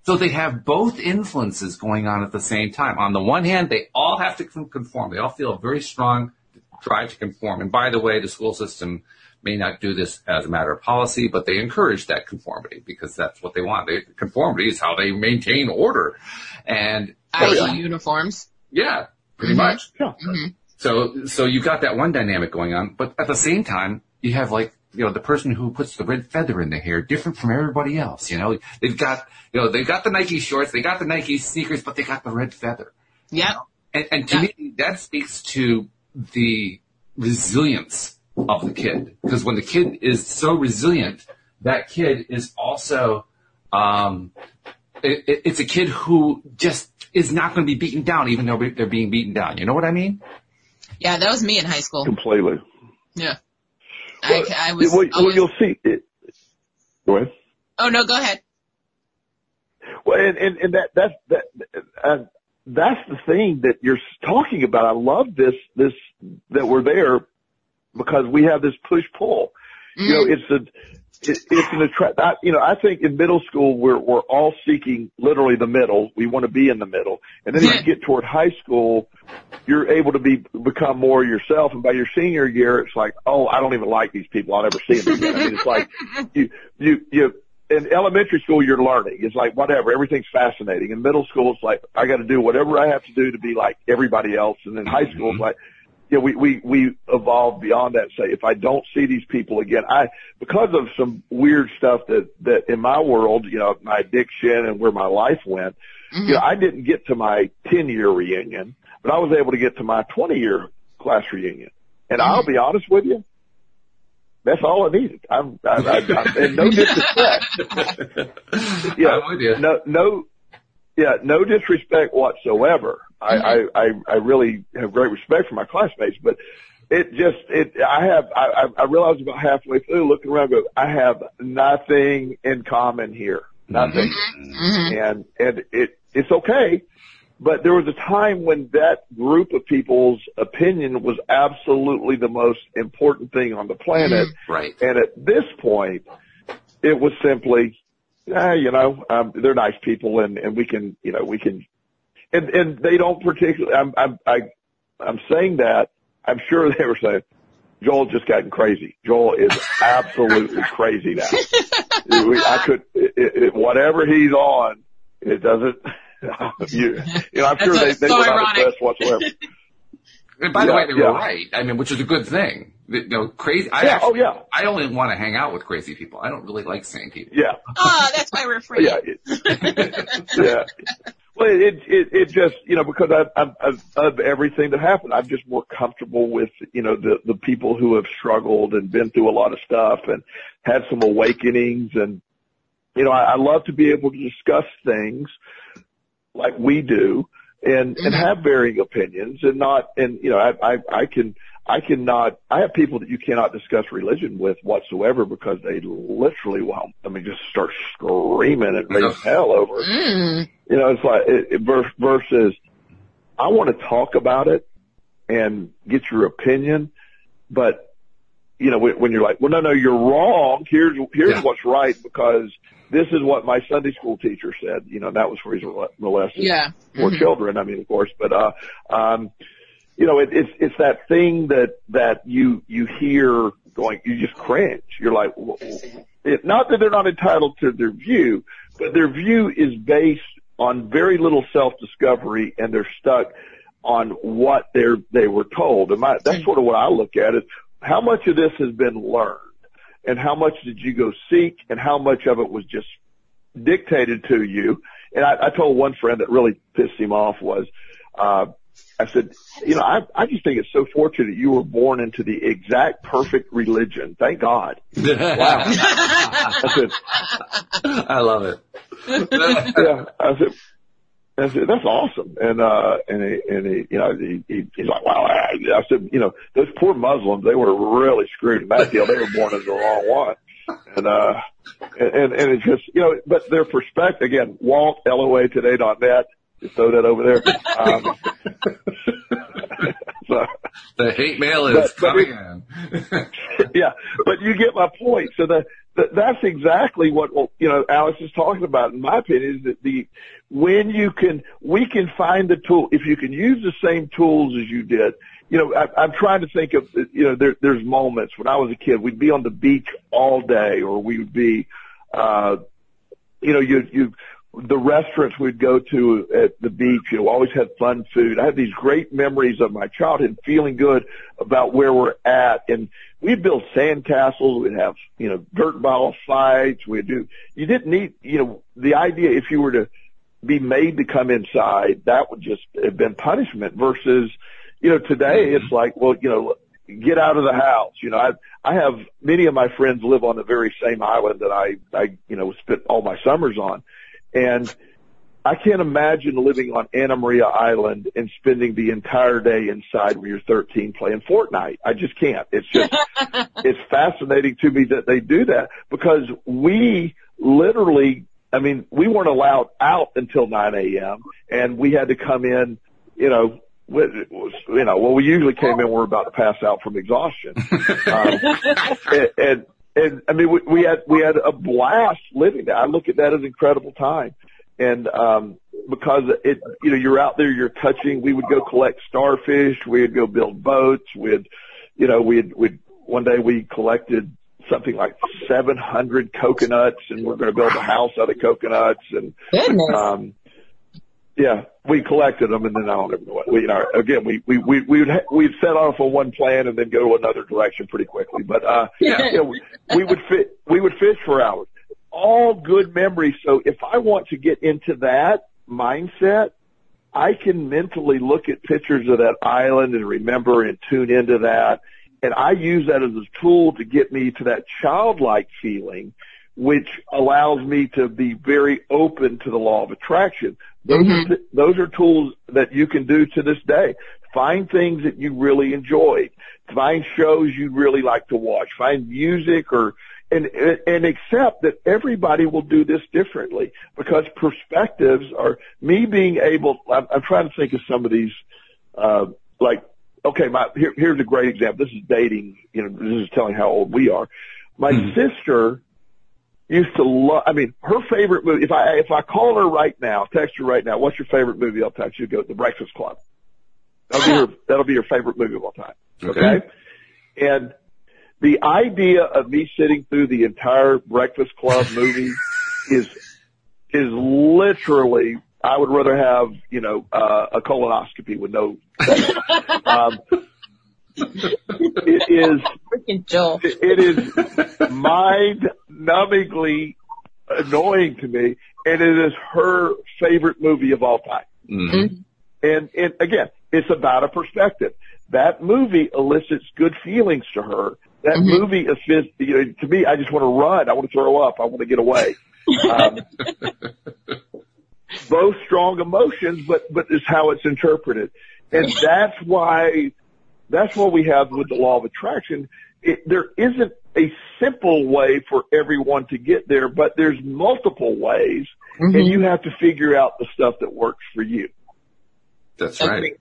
So they have both influences going on at the same time. On the one hand, they all have to conform. They all feel a very strong drive to conform. And by the way, the school system may not do this as a matter of policy, but they encourage that conformity because that's what they want. Conformity is how they maintain order. And uniforms. Yeah, pretty much. Yeah. So you've got that one dynamic going on, but at the same time, you have the person who puts the red feather in the hair, different from everybody else. They've got the Nike shorts, they got the Nike sneakers, but they got the red feather. Yeah. And to me, that speaks to the resilience of the kid. Because when the kid is so resilient, that kid is also, it's a kid who just is not going to be beaten down, even though they're being beaten down. You know what I mean? Yeah, that was me in high school. Completely. Yeah. Well, I was. well, you'll see. Go ahead. Oh no, go ahead. Well, and that's the thing that you're talking about. I love this that we're there because we have this push pull. You know, it's an attract. I think in middle school we're all seeking literally the middle. We want to be in the middle, and then as you get toward high school, you're able to become more yourself. And by your senior year, it's like, oh, I don't even like these people. I'll never see them again. I mean, it's like you. In elementary school, you're learning. It's like whatever. Everything's fascinating. In middle school, it's like I got to do whatever I have to do to be like everybody else. And in high school, it's like, yeah, we evolved beyond that. Say, if I don't see these people again, because of some weird stuff that in my world, you know, my addiction and where my life went, you know, I didn't get to my 10-year reunion, but I was able to get to my 20-year class reunion. And I'll be honest with you, that's all I needed. I'm and no disrespect. Yeah, I'm with you. No disrespect whatsoever. I really have great respect for my classmates, but I realized about halfway through looking around, I have nothing in common here. Nothing. And it's okay. But there was a time when that group of people's opinion was absolutely the most important thing on the planet. Right. And at this point, it was simply, they're nice people and we can, and they don't particularly, I'm saying that, I'm sure they were saying, Joel just gotten crazy. Joel is absolutely crazy now. Whatever he's on, it doesn't, I'm sure they were not impressed whatsoever. And by the way, they were right. I mean, which is a good thing. Crazy. I only want to hang out with crazy people. I don't really like sane people. Yeah. Oh, that's why we're friends. Yeah. Well, it just, because of everything that happened, I'm just more comfortable with, the people who have struggled and been through a lot of stuff and had some awakenings. And, I love to be able to discuss things like we do and have varying opinions and not, I have people that you cannot discuss religion with whatsoever because they literally just start screaming and raise hell over it. It's like, versus I want to talk about it and get your opinion, but when you're like, well, no, you're wrong. Here's what's right because this is what my Sunday school teacher said. That was for his molested poor children. I mean, of course, but it's that thing that you hear going, you just cringe. You're like, not that they're not entitled to their view, but their view is based on very little self-discovery, and they're stuck on what they were told. And that's sort of what I look at is how much of this has been learned, and how much did you go seek, and how much of it was just dictated to you. And I told one friend that really pissed him off was, I said, I just think it's so fortunate you were born into the exact perfect religion. Thank God. Wow. I said, I love it. Yeah. I said, that's awesome. And he's like, wow. I said, those poor Muslims, they were really screwed in that deal. They were born as the wrong one. And it's just, but their perspective, again, Walt, LOAtoday.net. Just throw that over there. The hate mail is coming in. Yeah, but you get my point. So that's exactly what Alex is talking about. In my opinion, is that we can find the tool if you can use the same tools as you did. I'm trying to think of there's moments when I was a kid. We'd be on the beach all day, or we would be, the restaurants we'd go to at the beach, always had fun food. I have these great memories of my childhood, feeling good about where we're at. And we'd build sandcastles. We'd have, dirt ball fights. You didn't need, the idea if you were to be made to come inside, that would just have been punishment versus, today it's like, well, get out of the house. You know, I have many of my friends live on the very same island that I spent all my summers on. And I can't imagine living on Anna Maria Island and spending the entire day inside when you're 13 playing Fortnite. I just can't. It's just, it's fascinating to me that they do that, because we literally, I mean, we weren't allowed out until 9 a.m. and we had to come in, we usually came in when we were about to pass out from exhaustion. And I mean, we had a blast living there. I look at that as an incredible time. And, because you're out there, you're touching, we would go collect starfish. We'd go build boats. One day we collected something like 700 coconuts, and we're going to build a house out of coconuts. And, Goodness. yeah, we collected them, and then I don't ever know what, we'd set off on one plan and then go another direction pretty quickly. But, we would fish for hours. All good memories. So if I want to get into that mindset, I can mentally look at pictures of that island and remember and tune into that. And I use that as a tool to get me to that childlike feeling, which allows me to be very open to the law of attraction. Those are tools that you can do to this day. Find things that you really enjoy. Find shows you really like to watch. Find music and accept that everybody will do this differently, because perspectives are me being able, I'm trying to think of some of these, here's a great example. This is dating, this is telling how old we are. My sister used to love, her favorite movie, if I call her right now, text her right now, what's your favorite movie? I'll text you, go The Breakfast Club. That'll be her favorite movie of all time. Okay? And the idea of me sitting through the entire Breakfast Club movie is literally, I would rather have, a colonoscopy with no, it is mind-numbingly annoying to me, and it is her favorite movie of all time. Mm-hmm. And again, it's about a perspective. That movie elicits good feelings to her. That movie is, to me, I just want to run. I want to throw up. I want to get away. Both strong emotions, but it's how it's interpreted. And that's why we have with the law of attraction, there isn't a simple way for everyone to get there, but there's multiple ways, and you have to figure out the stuff that works for you. That's right.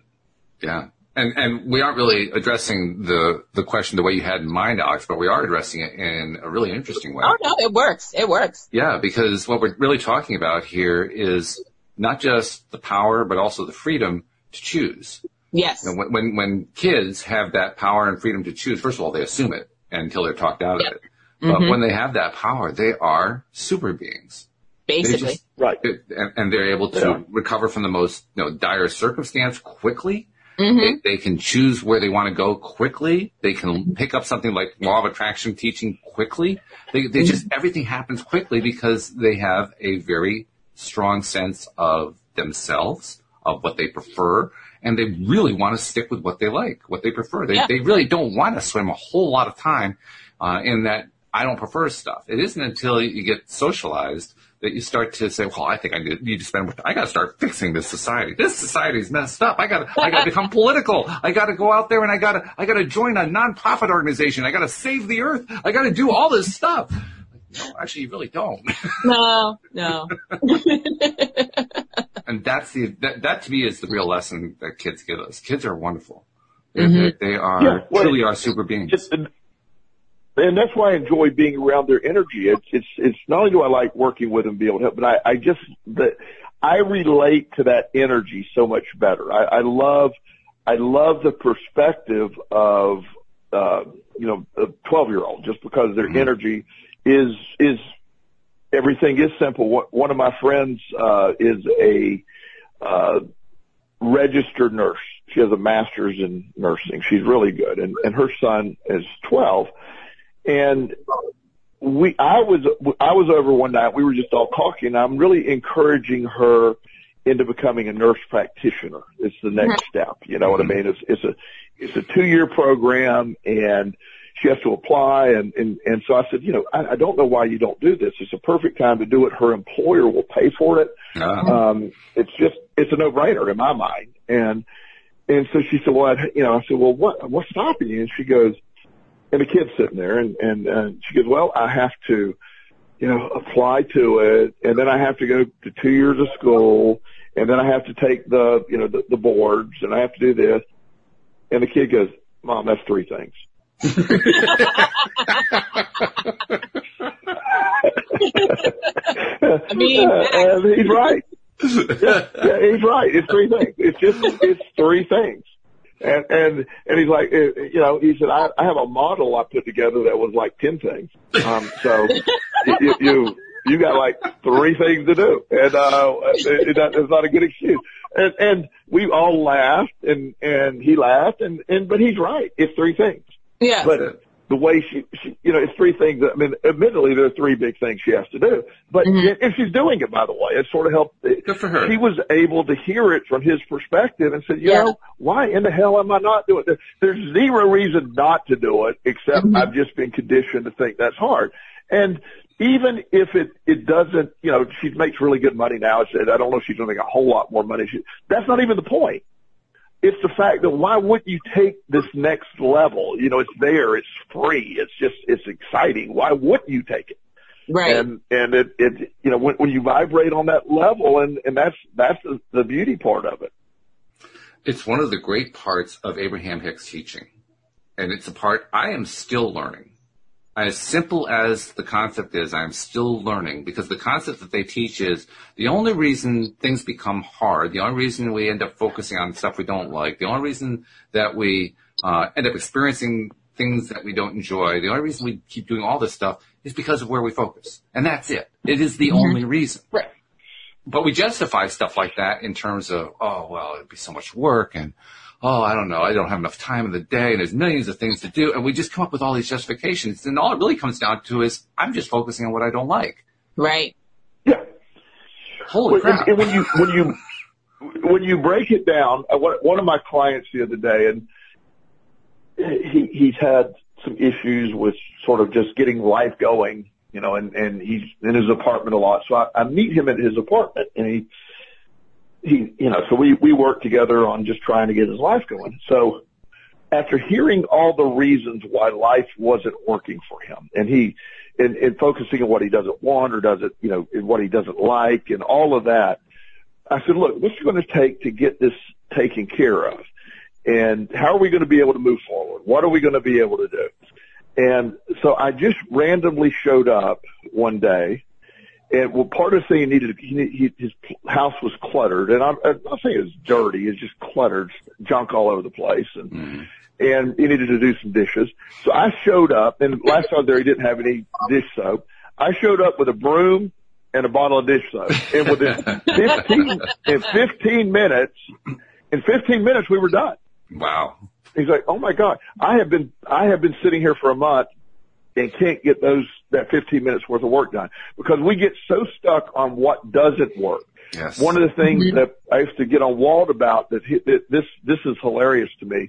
Yeah. And we aren't really addressing the question the way you had in mind, Alex, but we are addressing it in a really interesting way. Oh, no, it works. It works. Yeah, because what we're really talking about here is not just the power, but also the freedom to choose. Yes. And when kids have that power and freedom to choose, first of all, they assume it until they're talked out of it. But when they have that power, they are super beings. Basically. Right. And they're able to recover from the most dire circumstance quickly. They can choose where they want to go quickly. They can pick up something like law of attraction teaching quickly. They just, everything happens quickly because they have a very strong sense of themselves, of what they prefer, and they really want to stick with what they like, what they prefer. They really don't want to swim a whole lot of time in that I don't prefer stuff. It isn't until you get socialized that you start to say, well, I think I need to spend, I got to start fixing this society. This society's messed up. I got to become political. I got to go out there and I got to join a nonprofit organization. I got to save the earth. I got to do all this stuff. No, actually, you really don't. No. And that to me is the real lesson that kids give us. Kids are wonderful. They truly are super beings. And that's why I enjoy being around their energy. It's not only do I like working with them, be able to help, but I relate to that energy so much better. I love the perspective of, a 12-year-old, just because their energy is everything is simple. One of my friends, is a, registered nurse. She has a master's in nursing. She's really good. And her son is 12. And I was over one night. We were just all talking. I'm really encouraging her into becoming a nurse practitioner. It's the next step. You know what I mean? it's a 2-year program, and she has to apply. And so I said, I don't know why you don't do this. It's a perfect time to do it. Her employer will pay for it. It's a no-brainer in my mind. And so she said, well, I said, well, what's stopping you? And she goes, and the kid's sitting there, and she goes, well, I have to, apply to it, and then I have to go to 2 years of school, and then I have to take the boards, and I have to do this. And the kid goes, Mom, that's 3 things. I mean, and he's right. Yeah, he's right. It's 3 things. It's 3 things. And he's like, he said, I have a model I put together that was like 10 things. So you got like 3 things to do. And, it's not a good excuse. And we all laughed and he laughed but he's right. It's 3 things. Yeah. But the way she it's 3 things. I mean, admittedly, there are 3 big things she has to do. But and she's doing it, by the way. It sort of helped. Good for her. She was able to hear it from his perspective and said, why in the hell am I not doing it? There's 0 reason not to do it, except I've just been conditioned to think that's hard. And even if it doesn't, she makes really good money now. I don't know if she's going to make a whole lot more money. That's not even the point. It's the fact that why wouldn't you take this next level? It's there. It's free. It's exciting. Why wouldn't you take it? Right. And it when you vibrate on that level, and that's the beauty part of it. It's one of the great parts of Abraham Hicks' teaching. And it's a part I am still learning. As simple as the concept is, I'm still learning, because the concept that they teach is the only reason things become hard, the only reason we end up focusing on stuff we don't like, the only reason that we end up experiencing things that we don't enjoy, the only reason we keep doing all this stuff is because of where we focus. And that's it. It is the only reason. Right. But we justify stuff like that in terms of, oh, well, it'd be so much work, and oh, I don't know, I don't have enough time in the day, and there's millions of things to do, and we just come up with all these justifications, and all it really comes down to is, I'm just focusing on what I don't like. Right. Yeah. Holy crap. And when you break it down, one of my clients the other day, and he's had some issues with sort of just getting life going, and he's in his apartment a lot, so I meet him at his apartment, and so we work together on just trying to get his life going. So after hearing all the reasons why life wasn't working for him, and focusing on what he doesn't want or doesn't, what he doesn't like and all of that, I said, look, what's it going to take to get this taken care of? And how are we going to be able to move forward? What are we going to be able to do? And so I just randomly showed up one day. And part of the thing his house was cluttered, and I'm not saying it was dirty, it's just cluttered, junk all over the place, and he needed to do some dishes. So I showed up, and last time there he didn't have any dish soap. I showed up with a broom and a bottle of dish soap, and within 15 minutes we were done. Wow. He's like, oh my God, I have been sitting here for a month and can't get that 15 minutes worth of work done, because we get so stuck on what doesn't work. Yes. One of the things that I used to get on Walt about this is hilarious to me.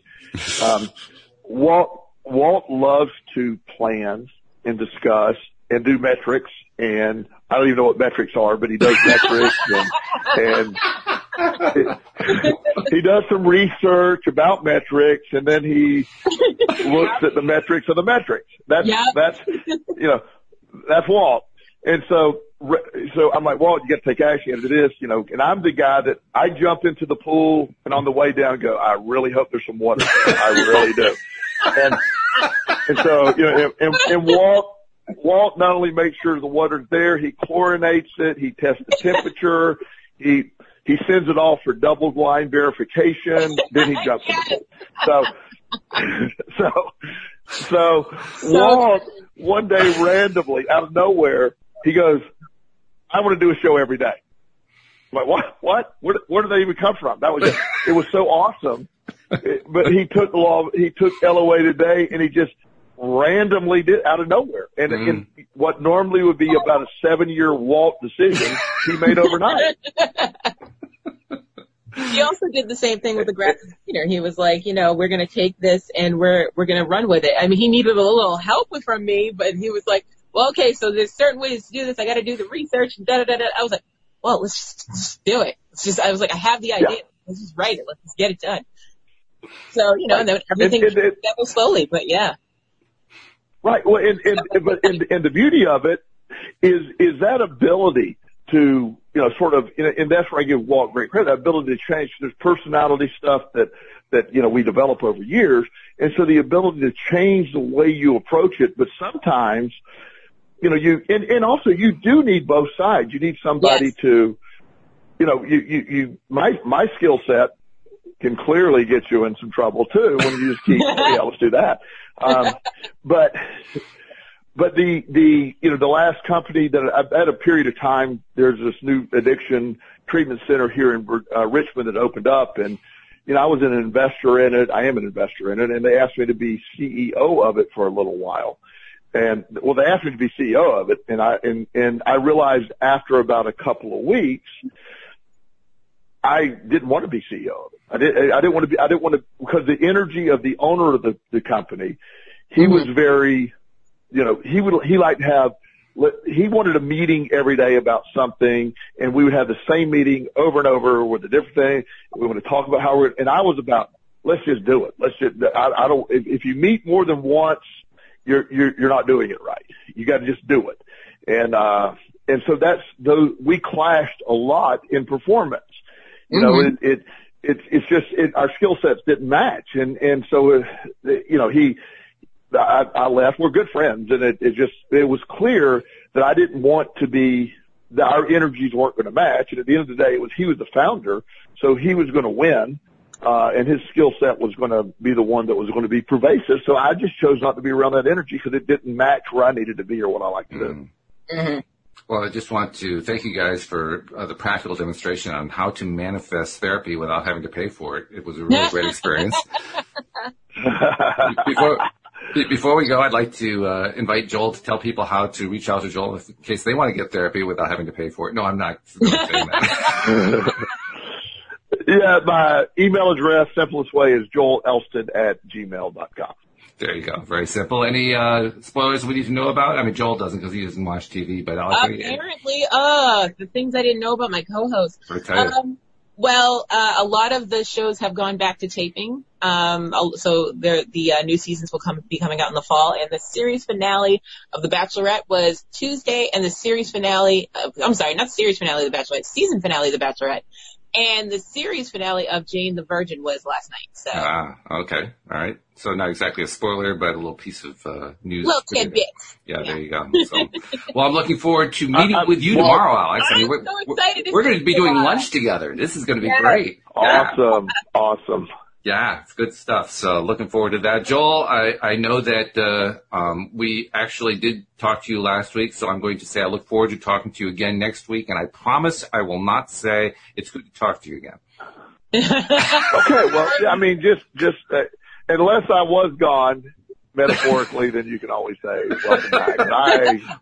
Walt loves to plan and discuss and do metrics, and I don't even know what metrics are, but he does metrics and he does some research about metrics, and then he looks at the metrics of the metrics. That's Walt. And so I'm like, Walt, you got to take action into this, and I'm the guy that I jump into the pool and on the way down go, I really hope there's some water there. I really do. And so, and Walt not only makes sure the water's there, he chlorinates it, he tests the temperature, he sends it off for double blind verification, then he jumps in the pool. So Walt, one day randomly, out of nowhere, he goes, I want to do a show every day. I'm like, what? Where do they even come from? It was so awesome. But he took LOA Today, and he just randomly did out of nowhere. And what normally would be about a 7-year Walt decision, he made overnight. He also did the same thing with the He was like, we're going to take this and we're going to run with it. I mean, he needed a little help from me, but he was like, well, okay, so there's certain ways to do this. I got to do the research and da-da-da-da. I was like, well, let's just do it. I was like, I have the idea. Yeah. Let's just write it. Let's just get it done. So, and then everything that was slowly, but yeah. Right. Well, and the beauty of it is that ability to, sort of, and that's where I give Walt great credit, that ability to change. There's personality stuff that, we develop over years. And so the ability to change the way you approach it, but sometimes, and also you do need both sides. You need somebody to, my skill set can clearly get you in some trouble too when you just keep, yeah, let's do that. But the last company that I've had a period of time, there's this new addiction treatment center here in Richmond that opened up, and I was an investor in it. I am an investor in it, and they asked me to be CEO of it for a little while. And well, they asked me to be CEO of it, and I realized after about a couple of weeks, I didn't want to be CEO of it. I didn't want to, because the energy of the owner of the company, he was very, he wanted a meeting every day about something, and we would have the same meeting over and over with a different thing. We want to talk about and I was about, let's just do it. If you meet more than once, you're not doing it right. You got to just do it. And so we clashed a lot in performance. It's just, our skill sets didn't match. And so, I left. We're good friends, and it was clear that I didn't want to be, that our energies weren't going to match. And at the end of the day, he was the founder, so he was going to win, and his skill set was going to be the one that was going to be pervasive. So I just chose not to be around that energy because it didn't match where I needed to be or what I like to do. Mm-hmm. Well, I just want to thank you guys for the practical demonstration on how to manifest therapy without having to pay for it. It was a really great experience. Before we go, I'd like to invite Joel to tell people how to reach out to Joel in case they want to get therapy without having to pay for it. No, I'm not saying that. Yeah, my email address, simplest way, is joelelston@gmail.com. There you go. Very simple. Any spoilers we need to know about? I mean, Joel doesn't because he doesn't watch TV, but apparently, the things I didn't know about my co-host. Well, a lot of the shows have gone back to taping. So the new seasons will be coming out in the fall, and the series finale of The Bachelorette was Tuesday, and the series finale, not series finale of The Bachelorette, season finale of The Bachelorette. And the series finale of Jane the Virgin was last night. So. Okay. All right. So not exactly a spoiler, but a little piece of news. Little tidbits. Yeah, there you go. So, well, I'm looking forward to meeting with you tomorrow, Alex. I'm so excited. We're going to be doing lunch together. This is going to be great. Awesome. Yeah. Awesome. Yeah, it's good stuff. So looking forward to that. Joel, I know that we actually did talk to you last week, so I'm going to say I look forward to talking to you again next week, and I promise I will not say it's good to talk to you again. Okay, well, I mean, just unless I was gone, metaphorically, then you can always say, welcome back.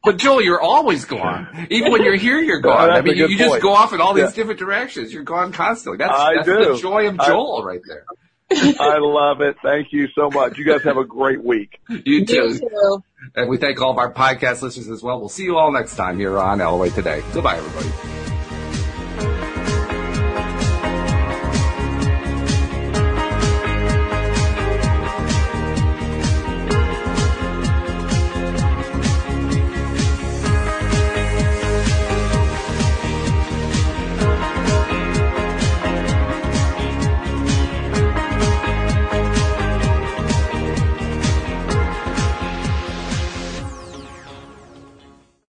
But Joel, you're always gone. Even when you're here, you're gone. I mean, you just go off in all these different directions. You're gone constantly. That's the joy of Joel right there. I love it. Thank you so much. You guys have a great week. You too. And we thank all of our podcast listeners as well. We'll see you all next time here on LOA Today. Goodbye, everybody.